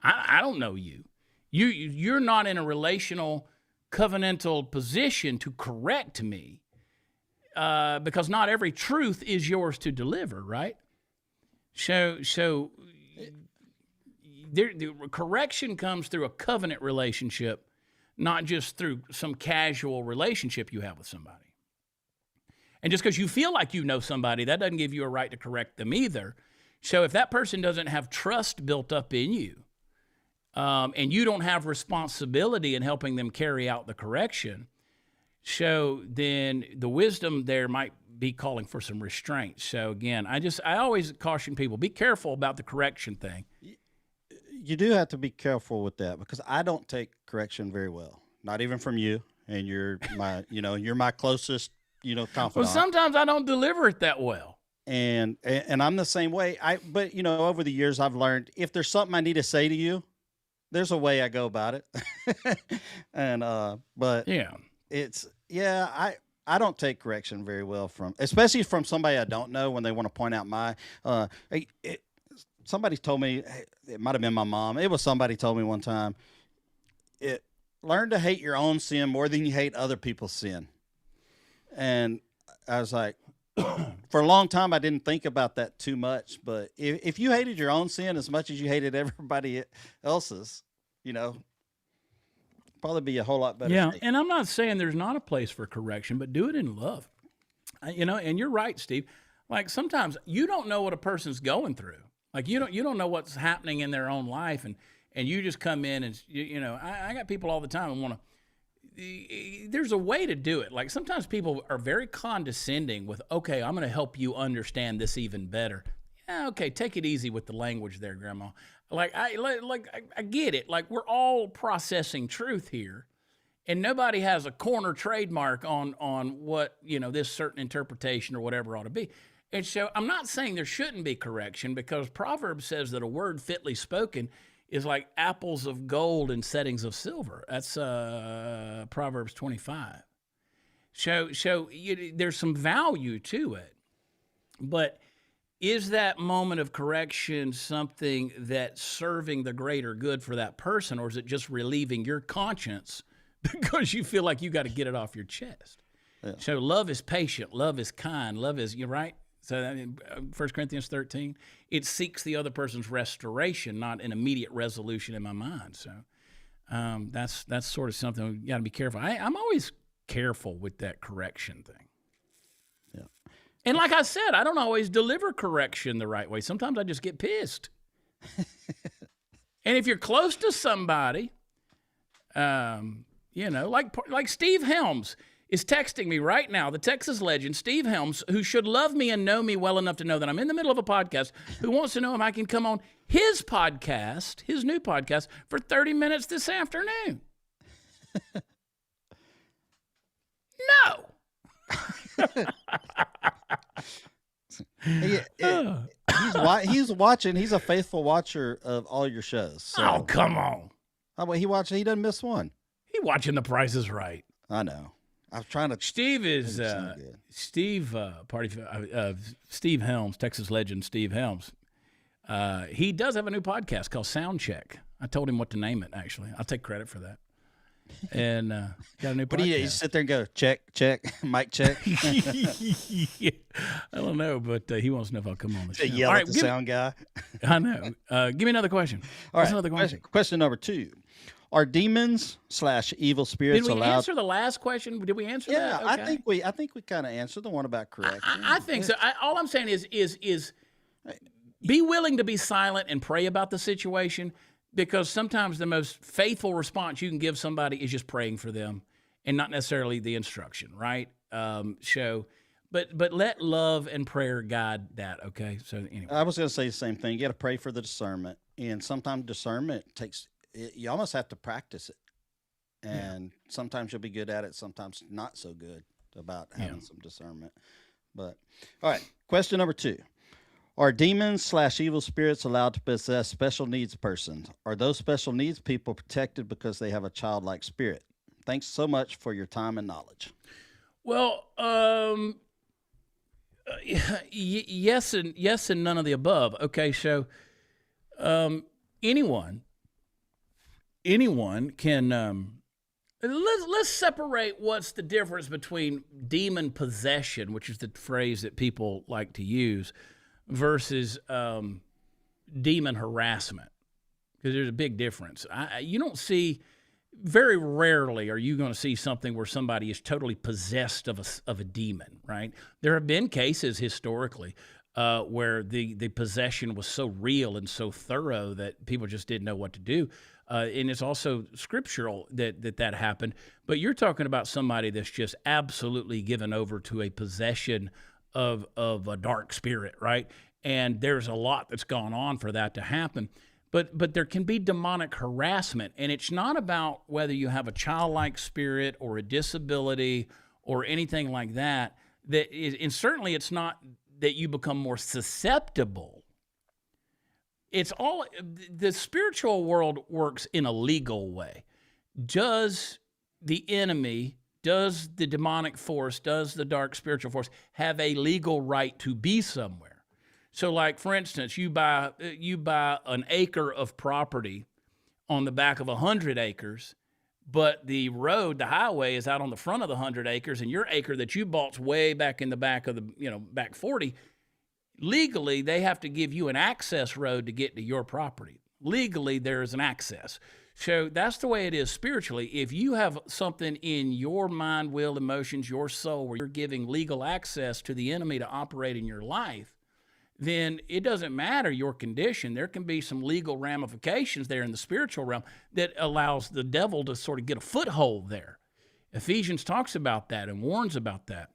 I don't know you. You're not in a relational, covenantal position to correct me because not every truth is yours to deliver, right? So the correction comes through a covenant relationship, not just through some casual relationship you have with somebody. And just because you feel like you know somebody, that doesn't give you a right to correct them either. So if that person doesn't have trust built up in you, and you don't have responsibility in helping them carry out the correction, so then the wisdom there might be calling for some restraint. So again, I always caution people, be careful about the correction thing. You do have to be careful with that, because I don't take correction very well, not even from you. And you're my closest, confidant. Well, sometimes I don't deliver it that well. And I'm the same way. But over the years I've learned, if there's something I need to say to you, there's a way I go about it. And but yeah, I don't take correction very well especially from somebody I don't know when they want to point out my somebody told me, it might have been my mom. It was somebody told me one time, learn to hate your own sin more than you hate other people's sin. And I was like, for a long time, I didn't think about that too much. But if you hated your own sin as much as you hated everybody else's, probably be a whole lot better. Yeah, and I'm not saying there's not a place for correction, but do it in love. And you're right, Steve. Like sometimes you don't know what a person's going through. Like you don't know what's happening in their own life, and you just come in and I got people all the time and want to. There's a way to do it. Like sometimes people are very condescending with, okay, I'm going to help you understand this even better. Yeah, okay, take it easy with the language there, Grandma. I get it. Like we're all processing truth here, and nobody has a corner trademark on what this certain interpretation or whatever ought to be. And so I'm not saying there shouldn't be correction, because Proverbs says that a word fitly spoken is like apples of gold in settings of silver. That's Proverbs 25. So there's some value to it. But is that moment of correction something that's serving the greater good for that person, or is it just relieving your conscience because you feel like you got to get it off your chest? Yeah. So love is patient, love is kind, love is, you're right? So 1 Corinthians 13, it seeks the other person's restoration, not an immediate resolution in my mind. So that's sort of something we got to be careful. I'm always careful with that correction thing. Yeah. And like I said, I don't always deliver correction the right way. Sometimes I just get pissed. And if you're close to somebody, like Steve Helms is texting me right now, the Texas legend, Steve Helms, who should love me and know me well enough to know that I'm in the middle of a podcast, who wants to know if I can come on his podcast, his new podcast, for 30 minutes this afternoon. No. He's watching. He's a faithful watcher of all your shows. So. Oh, come on. He doesn't miss one. He watching The Price is Right. I know. I'm trying to. Steve is Steve Steve Helms, Texas legend Steve Helms. He does have a new podcast called Sound Check. I told him what to name it. Actually, I'll take credit for that. And got a new podcast. What do you sit there and go check, mic check? Yeah, I don't know, but he wants to know if I'll come on the show. Yell at the sound guy. I know. Give me another question. All right, another question number 2. Are demons / evil spirits allowed? Did we answer the last question? Did we answer that? Yeah, okay. I think we kind of answered the one about correcting. I think so. All I'm saying is be willing to be silent and pray about the situation, because sometimes the most faithful response you can give somebody is just praying for them and not necessarily the instruction, right? But let love and prayer guide that, okay? So anyway. I was going to say the same thing. You got to pray for the discernment. And sometimes discernment you almost have to practice it. And sometimes you'll be good at it, sometimes not so good about having some discernment. But all right, question number 2. Are demons / evil spirits allowed to possess special needs persons? Are those special needs people protected because they have a childlike spirit? Thanks so much for your time and knowledge. Well, yes and none of the above. Okay, so anyone can. Let's separate what's the difference between demon possession, which is the phrase that people like to use, versus demon harassment, because there's a big difference. You don't see, very rarely are you going to see something where somebody is totally possessed of a demon, right? There have been cases historically where the possession was so real and so thorough that people just didn't know what to do. And it's also scriptural that happened. But you're talking about somebody that's just absolutely given over to a possession of a dark spirit, right? And there's a lot that's gone on for that to happen. But there can be demonic harassment, and it's not about whether you have a childlike spirit or a disability or anything like that. And certainly it's not that you become more susceptible. It's all, the spiritual world works in a legal way. Does the enemy, does the demonic force, does the dark spiritual force have a legal right to be somewhere? So, like, for instance, you buy an acre of property on the back of 100 acres, but the road, the highway, is out on the front of the 100 acres, and your acre that you bought's way back in the back of the, back 40. Legally, they have to give you an access road to get to your property. Legally, there is an access. So that's the way it is spiritually. If you have something in your mind, will, emotions, your soul, where you're giving legal access to the enemy to operate in your life, then it doesn't matter your condition. There can be some legal ramifications there in the spiritual realm that allows the devil to sort of get a foothold there. Ephesians talks about that and warns about that.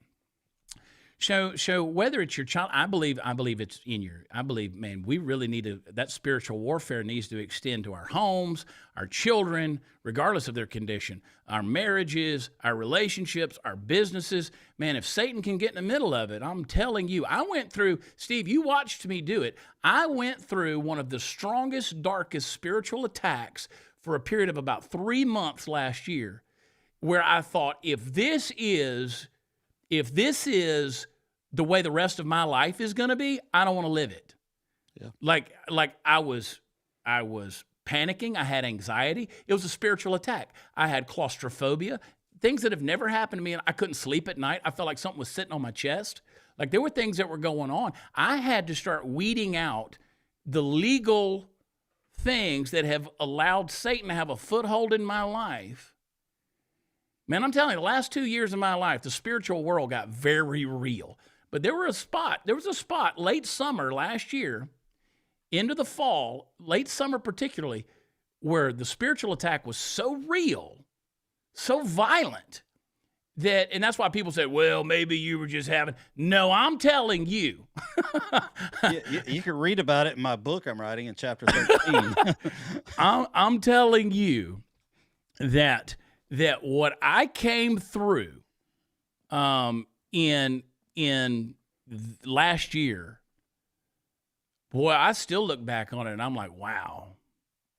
So whether it's your child, I believe it's in your, man, we really need to, that spiritual warfare needs to extend to our homes, our children, regardless of their condition, our marriages, our relationships, our businesses. Man, if Satan can get in the middle of it, I'm telling you, I went through, Steve, you watched me do it. I went through one of the strongest, darkest spiritual attacks for a period of about 3 months last year, where I thought, if this is the way the rest of my life is going to be, I don't want to live it. Yeah. Like I was panicking. I had anxiety. It was a spiritual attack. I had claustrophobia, things that have never happened to me. And I couldn't sleep at night. I felt like something was sitting on my chest. Like there were things that were going on. I had to start weeding out the legal things that have allowed Satan to have a foothold in my life. Man, I'm telling you, the last 2 years of my life, the spiritual world got very real. But there was a spot late summer last year, into the fall, late summer particularly, where the spiritual attack was so real, so violent, and that's why people say, well, maybe you were just having, no, I'm telling you. You can read about it in my book I'm writing in chapter 13. I'm telling you that what I came through in last year, boy, I still look back on it and I'm like, wow.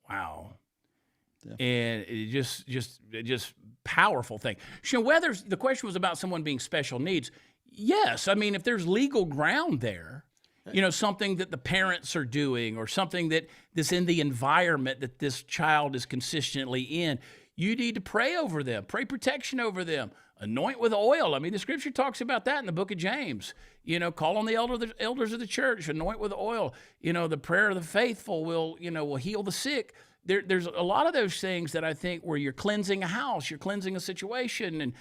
Yeah. And it just powerful thing. Whether the question was about someone being special needs, yes. I mean, if there's legal ground there, something that the parents are doing or something that's in the environment that this child is consistently in, you need to pray over them, pray protection over them, anoint with oil. I mean, the scripture talks about that in the book of James. Call on the elders of the church, anoint with oil. The prayer of the faithful will heal the sick. There's a lot of those things that I think where you're cleansing a house, you're cleansing a situation, and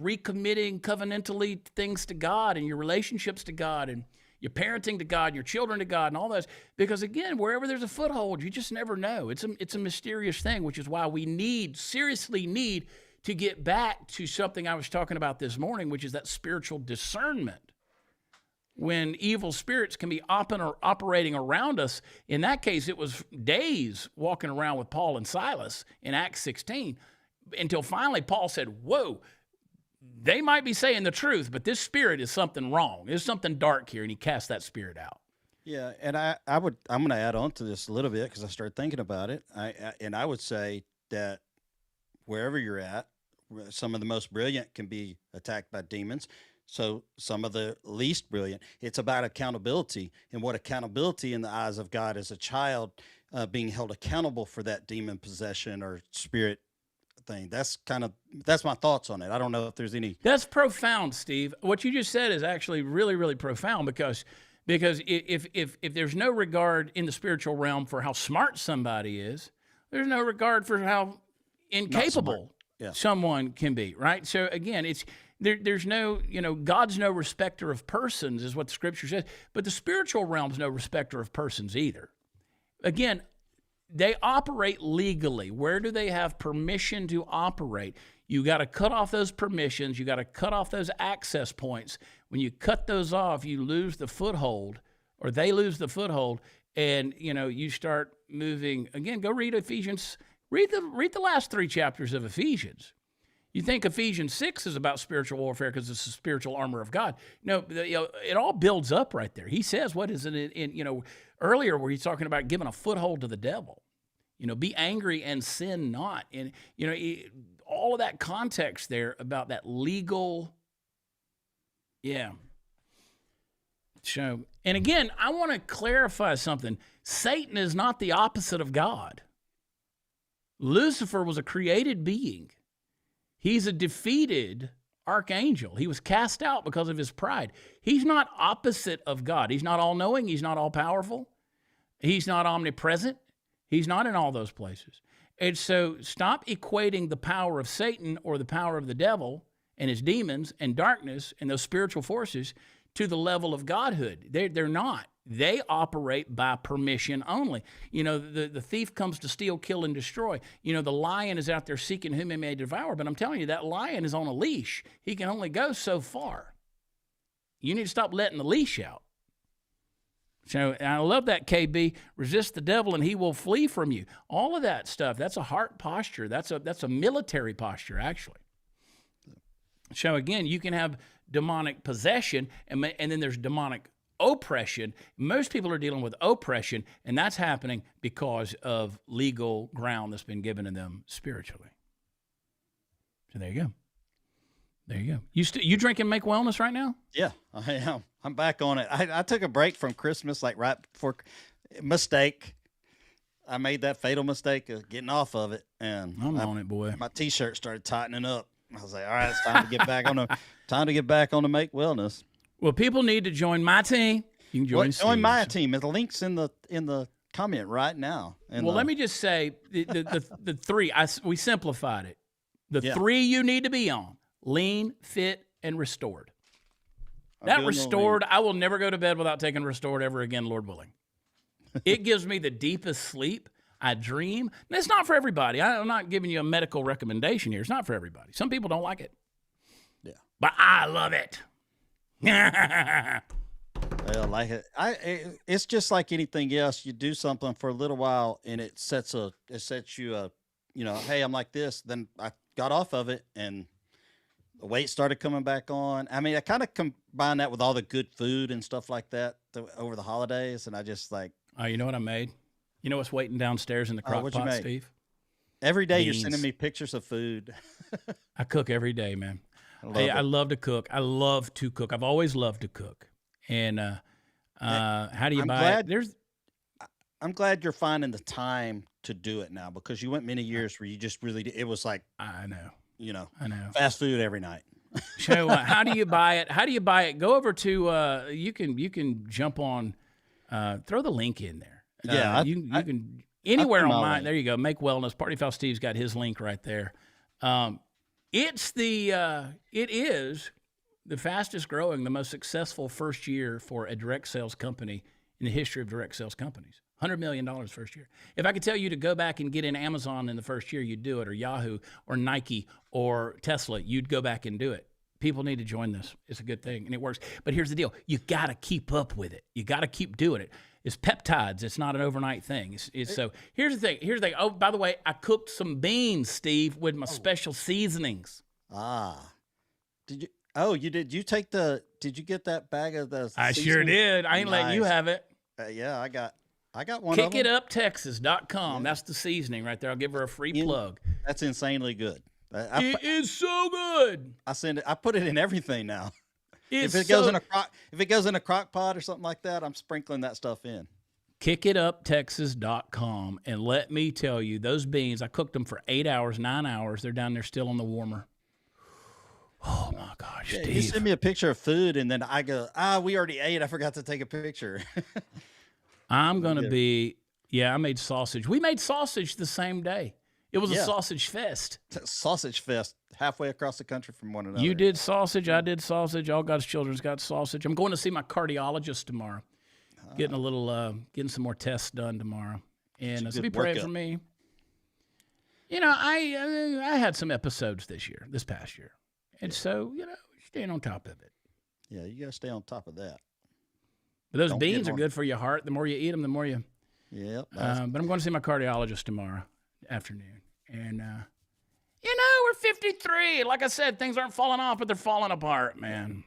recommitting covenantally things to God and your relationships to God and your parenting to God, your children to God, and all those. Because again, wherever there's a foothold, you just never know. It's a mysterious thing, which is why we seriously need to get back to something I was talking about this morning, which is that spiritual discernment. When evil spirits can be operating around us, in that case, it was days walking around with Paul and Silas in Acts 16, until finally Paul said, whoa, they might be saying the truth, but this spirit is something wrong. There's something dark here, and he cast that spirit out. Yeah, and I'm going to add on to this a little bit because I started thinking about it. I would say that wherever you're at, some of the most brilliant can be attacked by demons. So some of the least brilliant. It's about accountability, and what accountability in the eyes of God is a child being held accountable for that demon possession or spirit thing. That's my thoughts on it. I don't know if there's any. That's profound, Steve. What you just said is actually really, really profound because if there's no regard in the spiritual realm for how smart somebody is, there's no regard for how incapable someone can be, right? So again, there's no, God's no respecter of persons is what the scripture says, but the spiritual realm's no respecter of persons either. Again, they operate legally. Where do they have permission to operate? You got to cut off those permissions. You got to cut off those access points. When you cut those off, you lose the foothold, or they lose the foothold, and you start moving. Again, go read Ephesians. Read the last 3 chapters of Ephesians. You think Ephesians 6 is about spiritual warfare because it's the spiritual armor of God. No, it all builds up right there. He says, what is it in earlier where he's talking about giving a foothold to the devil. Be angry and sin not. And, all of that context there about that legal, So, and again, I want to clarify something. Satan is not the opposite of God. Lucifer was a created being. He's a defeated archangel. He was cast out because of his pride. He's not opposite of God. He's not all-knowing. He's not all-powerful. He's not omnipresent. He's not in all those places. And so stop equating the power of Satan or the power of the devil and his demons and darkness and those spiritual forces to the level of godhood. They're not. They operate by permission only. The thief comes to steal, kill, and destroy. The lion is out there seeking whom he may devour, but I'm telling you, that lion is on a leash. He can only go so far. You need to stop letting the leash out. So, and I love that, KB. Resist the devil and he will flee from you. All of that stuff, that's a heart posture. That's a military posture, actually. So again, you can have demonic possession and then there's demonic oppression. Most people are dealing with oppression, and that's happening because of legal ground that's been given to them spiritually. So there you go. There you go. You drink and make wellness right now? Yeah, I am. I'm back on it. I took a break from Christmas, like right before mistake. I made that fatal mistake of getting off of it, and I'm on it, boy. My T-shirt started tightening up. I was like, all right, it's time to get back on the Make Wellness. Well, people need to join my team. You can join my team. The link's in the comment right now. Let me just say the 3. We simplified it. The 3 you need to be on: lean, fit, and restored. That restored, I will never go to bed without taking restored ever again, Lord willing. It gives me the deepest sleep. I dream. And it's not for everybody. I'm not giving you a medical recommendation here. It's not for everybody. Some people don't like it. Yeah. But I love it. I like it. It's just like anything else. You do something for a little while, and it sets you hey, I'm like this. Then I got off of it, and the weight started coming back on. I mean, I kind of combine that with all the good food and stuff like that over the holidays, and I just like. Oh, you know what I made? You know what's waiting downstairs in the crock pot, Steve? Every day beans. you're sending me pictures of food. I cook every day, man. I love to cook. I love to cook. I've always loved to cook. And how do you buy it? I'm glad you're finding the time to do it now, because you went many years where you just really, it was like, I know. I know. Fast food every night. So how do you buy it? How do you buy it? Go over to you can jump on. Throw the link in there. Yeah, you can anywhere on mine. There you go. Make Wellness. Party Foul Steve's got his link right there. It is the fastest growing, the most successful first year for a direct sales company in the history of direct sales companies. $100 million first year. If I could tell you to go back and get in Amazon in the first year, you'd do it, or Yahoo, or Nike, or Tesla. You'd go back and do it. People need to join this. It's a good thing, and it works. But here's the deal. You got to keep up with it. You got to keep doing it. It's peptides. It's not an overnight thing. So here's the thing. Oh, by the way, I cooked some beans, Steve, with my special seasonings. Did you? Oh, you did. Did you get that bag of the I sure did. I ain't letting you have it. Yeah, I got one of them. KickItUpTexas.com. That's the seasoning right there. I'll give her a free plug. That's insanely good. It is so good. I put it in everything now. If it goes in a crock pot or something like that, I'm sprinkling that stuff in. KickItUpTexas.com, and let me tell you, those beans, I cooked them for 8 hours, 9 hours. They're down there still on the warmer. Oh my gosh, Steve. You send me a picture of food, and then I go, we already ate. I forgot to take a picture. I'm going to be, I made sausage. We made sausage the same day. It was a sausage fest. Sausage fest halfway across the country from one another. You did sausage. I did sausage. All God's children's got sausage. I'm going to see my cardiologist tomorrow. Getting some more tests done tomorrow. And so be praying for me. I had some episodes this past year. And so, staying on top of it. Yeah, you got to stay on top of that. But those beans are good for your heart. The more you eat them, the more you... Yeah. But I'm going to see my cardiologist tomorrow afternoon. And, we're 53. Like I said, things aren't falling off, but they're falling apart, man.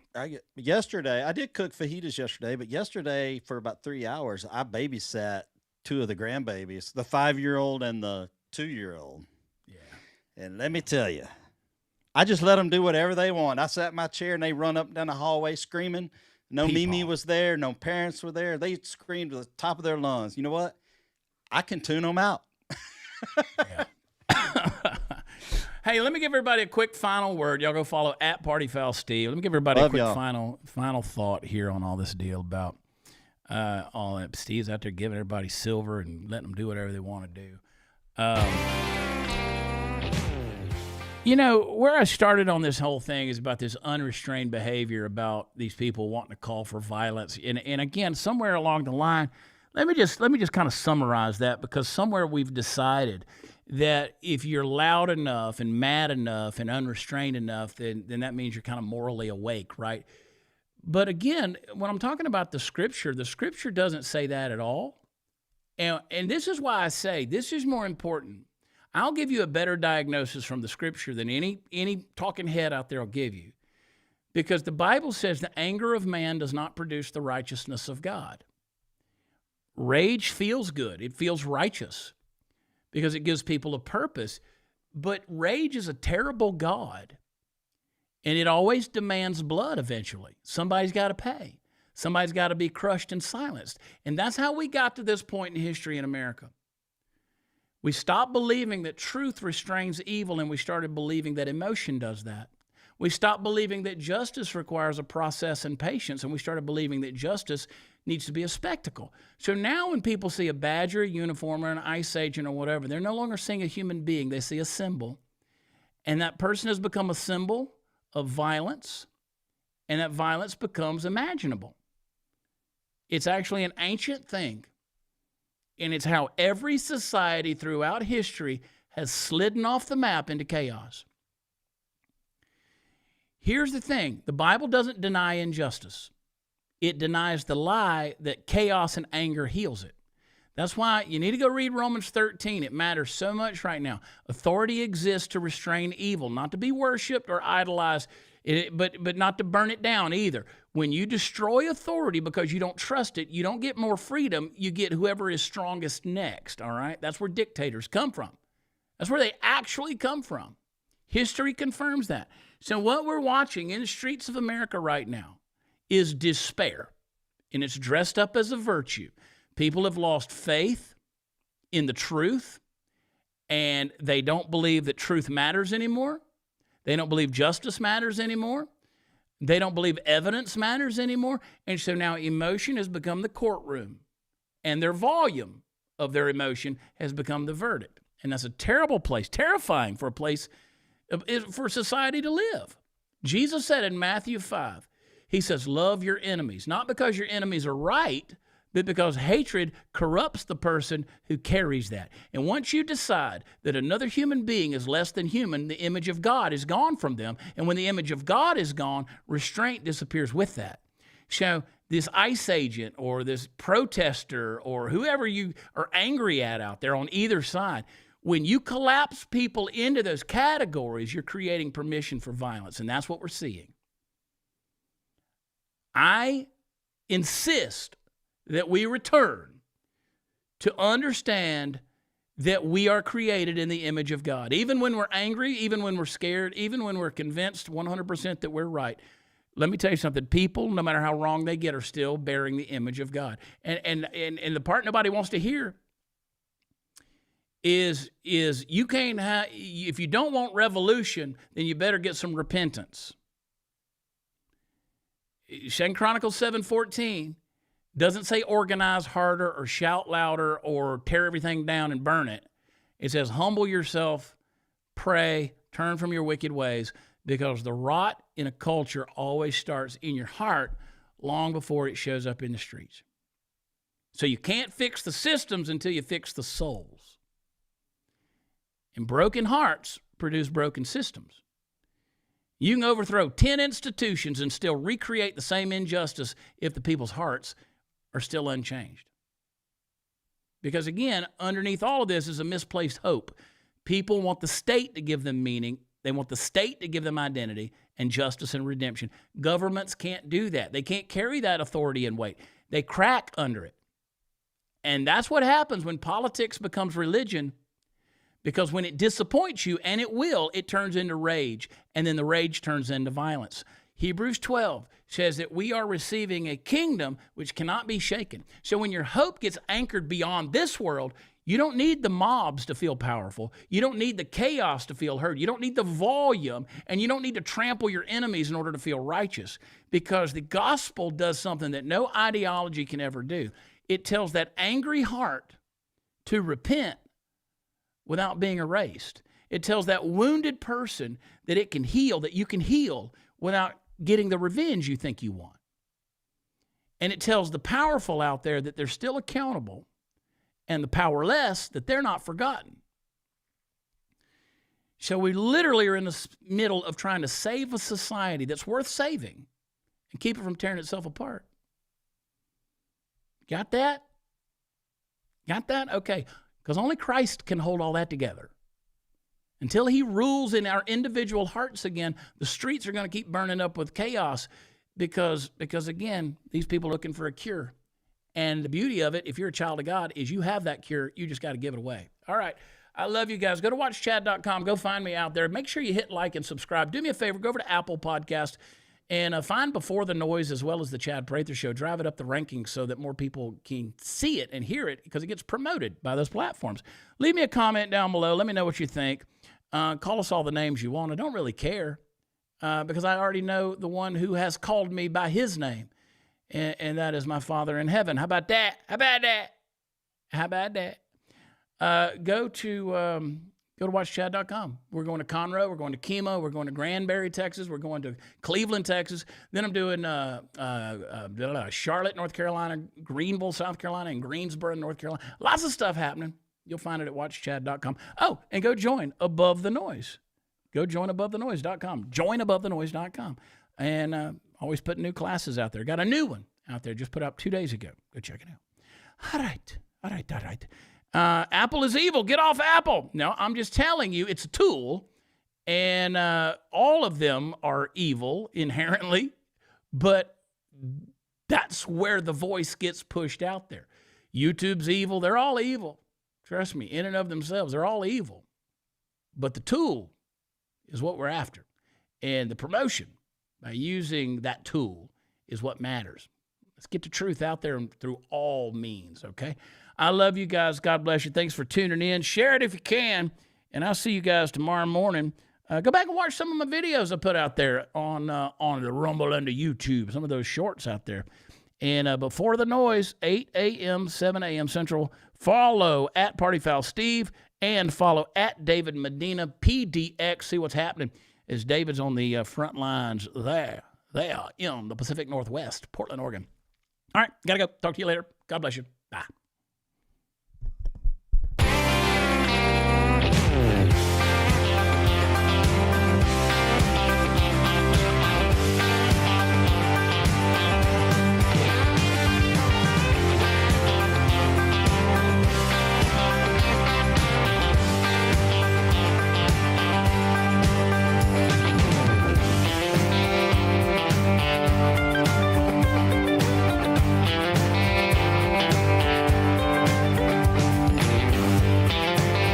Yesterday, I did cook fajitas yesterday, but yesterday for about 3 hours, I babysat two of the grandbabies, the 5-year-old and the 2-year-old. Yeah. And let me tell you, I just let them do whatever they want. I sat in my chair, and they run up and down the hallway screaming. No Mimi was there. No parents were there. They screamed to the top of their lungs. You know what? I can tune them out. Hey, let me give everybody a quick final word. Y'all go follow @PartyFoulSteve. Let me give everybody a quick final thought here on all this deal about all that. Steve's out there giving everybody silver and letting them do whatever they want to do. Where I started on this whole thing is about this unrestrained behavior about these people wanting to call for violence. And again, somewhere along the line, let me just kind of summarize that, because somewhere we've decided that if you're loud enough and mad enough and unrestrained enough, then that means you're kind of morally awake, right? But again, when I'm talking about the scripture doesn't say that at all. And this is why I say this is more important. I'll give you a better diagnosis from the scripture than any talking head out there will give you. Because the Bible says the anger of man does not produce the righteousness of God. Rage feels good. It feels righteous because it gives people a purpose. But rage is a terrible God, and it always demands blood eventually. Somebody's got to pay. Somebody's got to be crushed and silenced. And that's how we got to this point in history in America. We stopped believing that truth restrains evil, and we started believing that emotion does that. We stopped believing that justice requires a process and patience, and we started believing that justice needs to be a spectacle. So now when people see a badger, a uniform, or an ICE agent or whatever, they're no longer seeing a human being. They see a symbol. And that person has become a symbol of violence, and that violence becomes imaginable. It's actually an ancient thing. And it's how every society throughout history has slidden off the map into chaos. Here's the thing. The Bible doesn't deny injustice. It denies the lie that chaos and anger heals it. That's why you need to go read Romans 13. It matters so much right now. Authority exists to restrain evil, not to be worshipped or idolized, but not to burn it down either. When you destroy authority because you don't trust it, you don't get more freedom. You get whoever is strongest next, all right? That's where dictators come from. That's where they actually come from. History confirms that. So what we're watching in the streets of America right now is despair, and it's dressed up as a virtue. People have lost faith in the truth, and they don't believe that truth matters anymore. They don't believe justice matters anymore. They don't believe evidence matters anymore. And so now emotion has become the courtroom, and their volume of their emotion has become the verdict. And that's a terrible place, terrifying for a place, for society to live. Jesus said in Matthew 5, he says, love your enemies, not because your enemies are right, but because hatred corrupts the person who carries that. And once you decide that another human being is less than human, the image of God is gone from them. And when the image of God is gone, restraint disappears with that. So this ICE agent or this protester or whoever you are angry at out there on either side, when you collapse people into those categories, you're creating permission for violence. And that's what we're seeing. I insist that we return to understand that we are created in the image of God. Even when we're angry, even when we're scared, even when we're convinced 100% that we're right. Let me tell you something. People, no matter how wrong they get, are still bearing the image of God. And the part nobody wants to hear is you can't have, if you don't want revolution, then you better get some repentance. 2 Chronicles 7:14 doesn't say organize harder or shout louder or tear everything down and burn it. It says humble yourself, pray, turn from your wicked ways, because the rot in a culture always starts in your heart long before it shows up in the streets. So you can't fix the systems until you fix the souls. And broken hearts produce broken systems. You can overthrow 10 institutions and still recreate the same injustice if the people's hearts are still unchanged. Because again, underneath all of this is a misplaced hope. People want the state to give them meaning. They want the state to give them identity and justice and redemption. Governments can't do that. They can't carry that authority and weight. They crack under it. And that's what happens when politics becomes religion. Because when it disappoints you, and it will, it turns into rage, and then the rage turns into violence. Hebrews 12 says that we are receiving a kingdom which cannot be shaken. So when your hope gets anchored beyond this world, you don't need the mobs to feel powerful. You don't need the chaos to feel heard. You don't need the volume, and you don't need to trample your enemies in order to feel righteous, because the gospel does something that no ideology can ever do. It tells that angry heart to repent without being erased. It tells that wounded person that it can heal, that you can heal without getting the revenge you think you want. And it tells the powerful out there that they're still accountable, and the powerless that they're not forgotten. So we literally are in the middle of trying to save a society that's worth saving and keep it from tearing itself apart. Got that? Got that? Okay. Because only Christ can hold all that together. Until he rules in our individual hearts again, the streets are going to keep burning up with chaos because again, these people are looking for a cure. And the beauty of it, if you're a child of God, is you have that cure. You just got to give it away. All right. I love you guys. Go to watchchad.com. Go find me out there. Make sure you hit like and subscribe. Do me a favor. Go over to Apple Podcast and find Before the Noise as well as the Chad Prather Show. Drive it up the rankings so that more people can see it and hear it, because it gets promoted by those platforms. Leave me a comment down below. Let me know what you think. Call us all the names you want. I don't really care because I already know the one who has called me by his name, and that is my Father in heaven. How about that? How about that? How about that? Go to watchchad.com. We're going to Conroe. We're going to Chemo. We're going to Granbury, Texas. We're going to Cleveland, Texas. Then I'm doing Charlotte, North Carolina, Greenville, South Carolina, and Greensboro, North Carolina. Lots of stuff happening. You'll find it at watchchad.com. Oh, and go join Above the Noise. Go join abovethenoise.com. Joinabovethenoise.com. And always putting new classes out there. Got a new one out there. Just put up 2 days ago. Go check it out. All right. Apple is evil. Get off Apple. No, I'm just telling you it's a tool, and all of them are evil inherently, but that's where the voice gets pushed out there. YouTube's evil. They're all evil. Trust me, in and of themselves, they're all evil. But the tool is what we're after. And the promotion, by using that tool, is what matters. Let's get the truth out there through all means, okay? I love you guys. God bless you. Thanks for tuning in. Share it if you can. And I'll see you guys tomorrow morning. Go back and watch some of my videos I put out there on the Rumble and the YouTube, some of those shorts out there. And before the noise, 8 a.m., 7 a.m. Central, follow at Party Foul Steve and follow at David Medina, PDX. See what's happening as David's on the front lines there in the Pacific Northwest, Portland, Oregon. All right, got to go. Talk to you later. God bless you. Bye.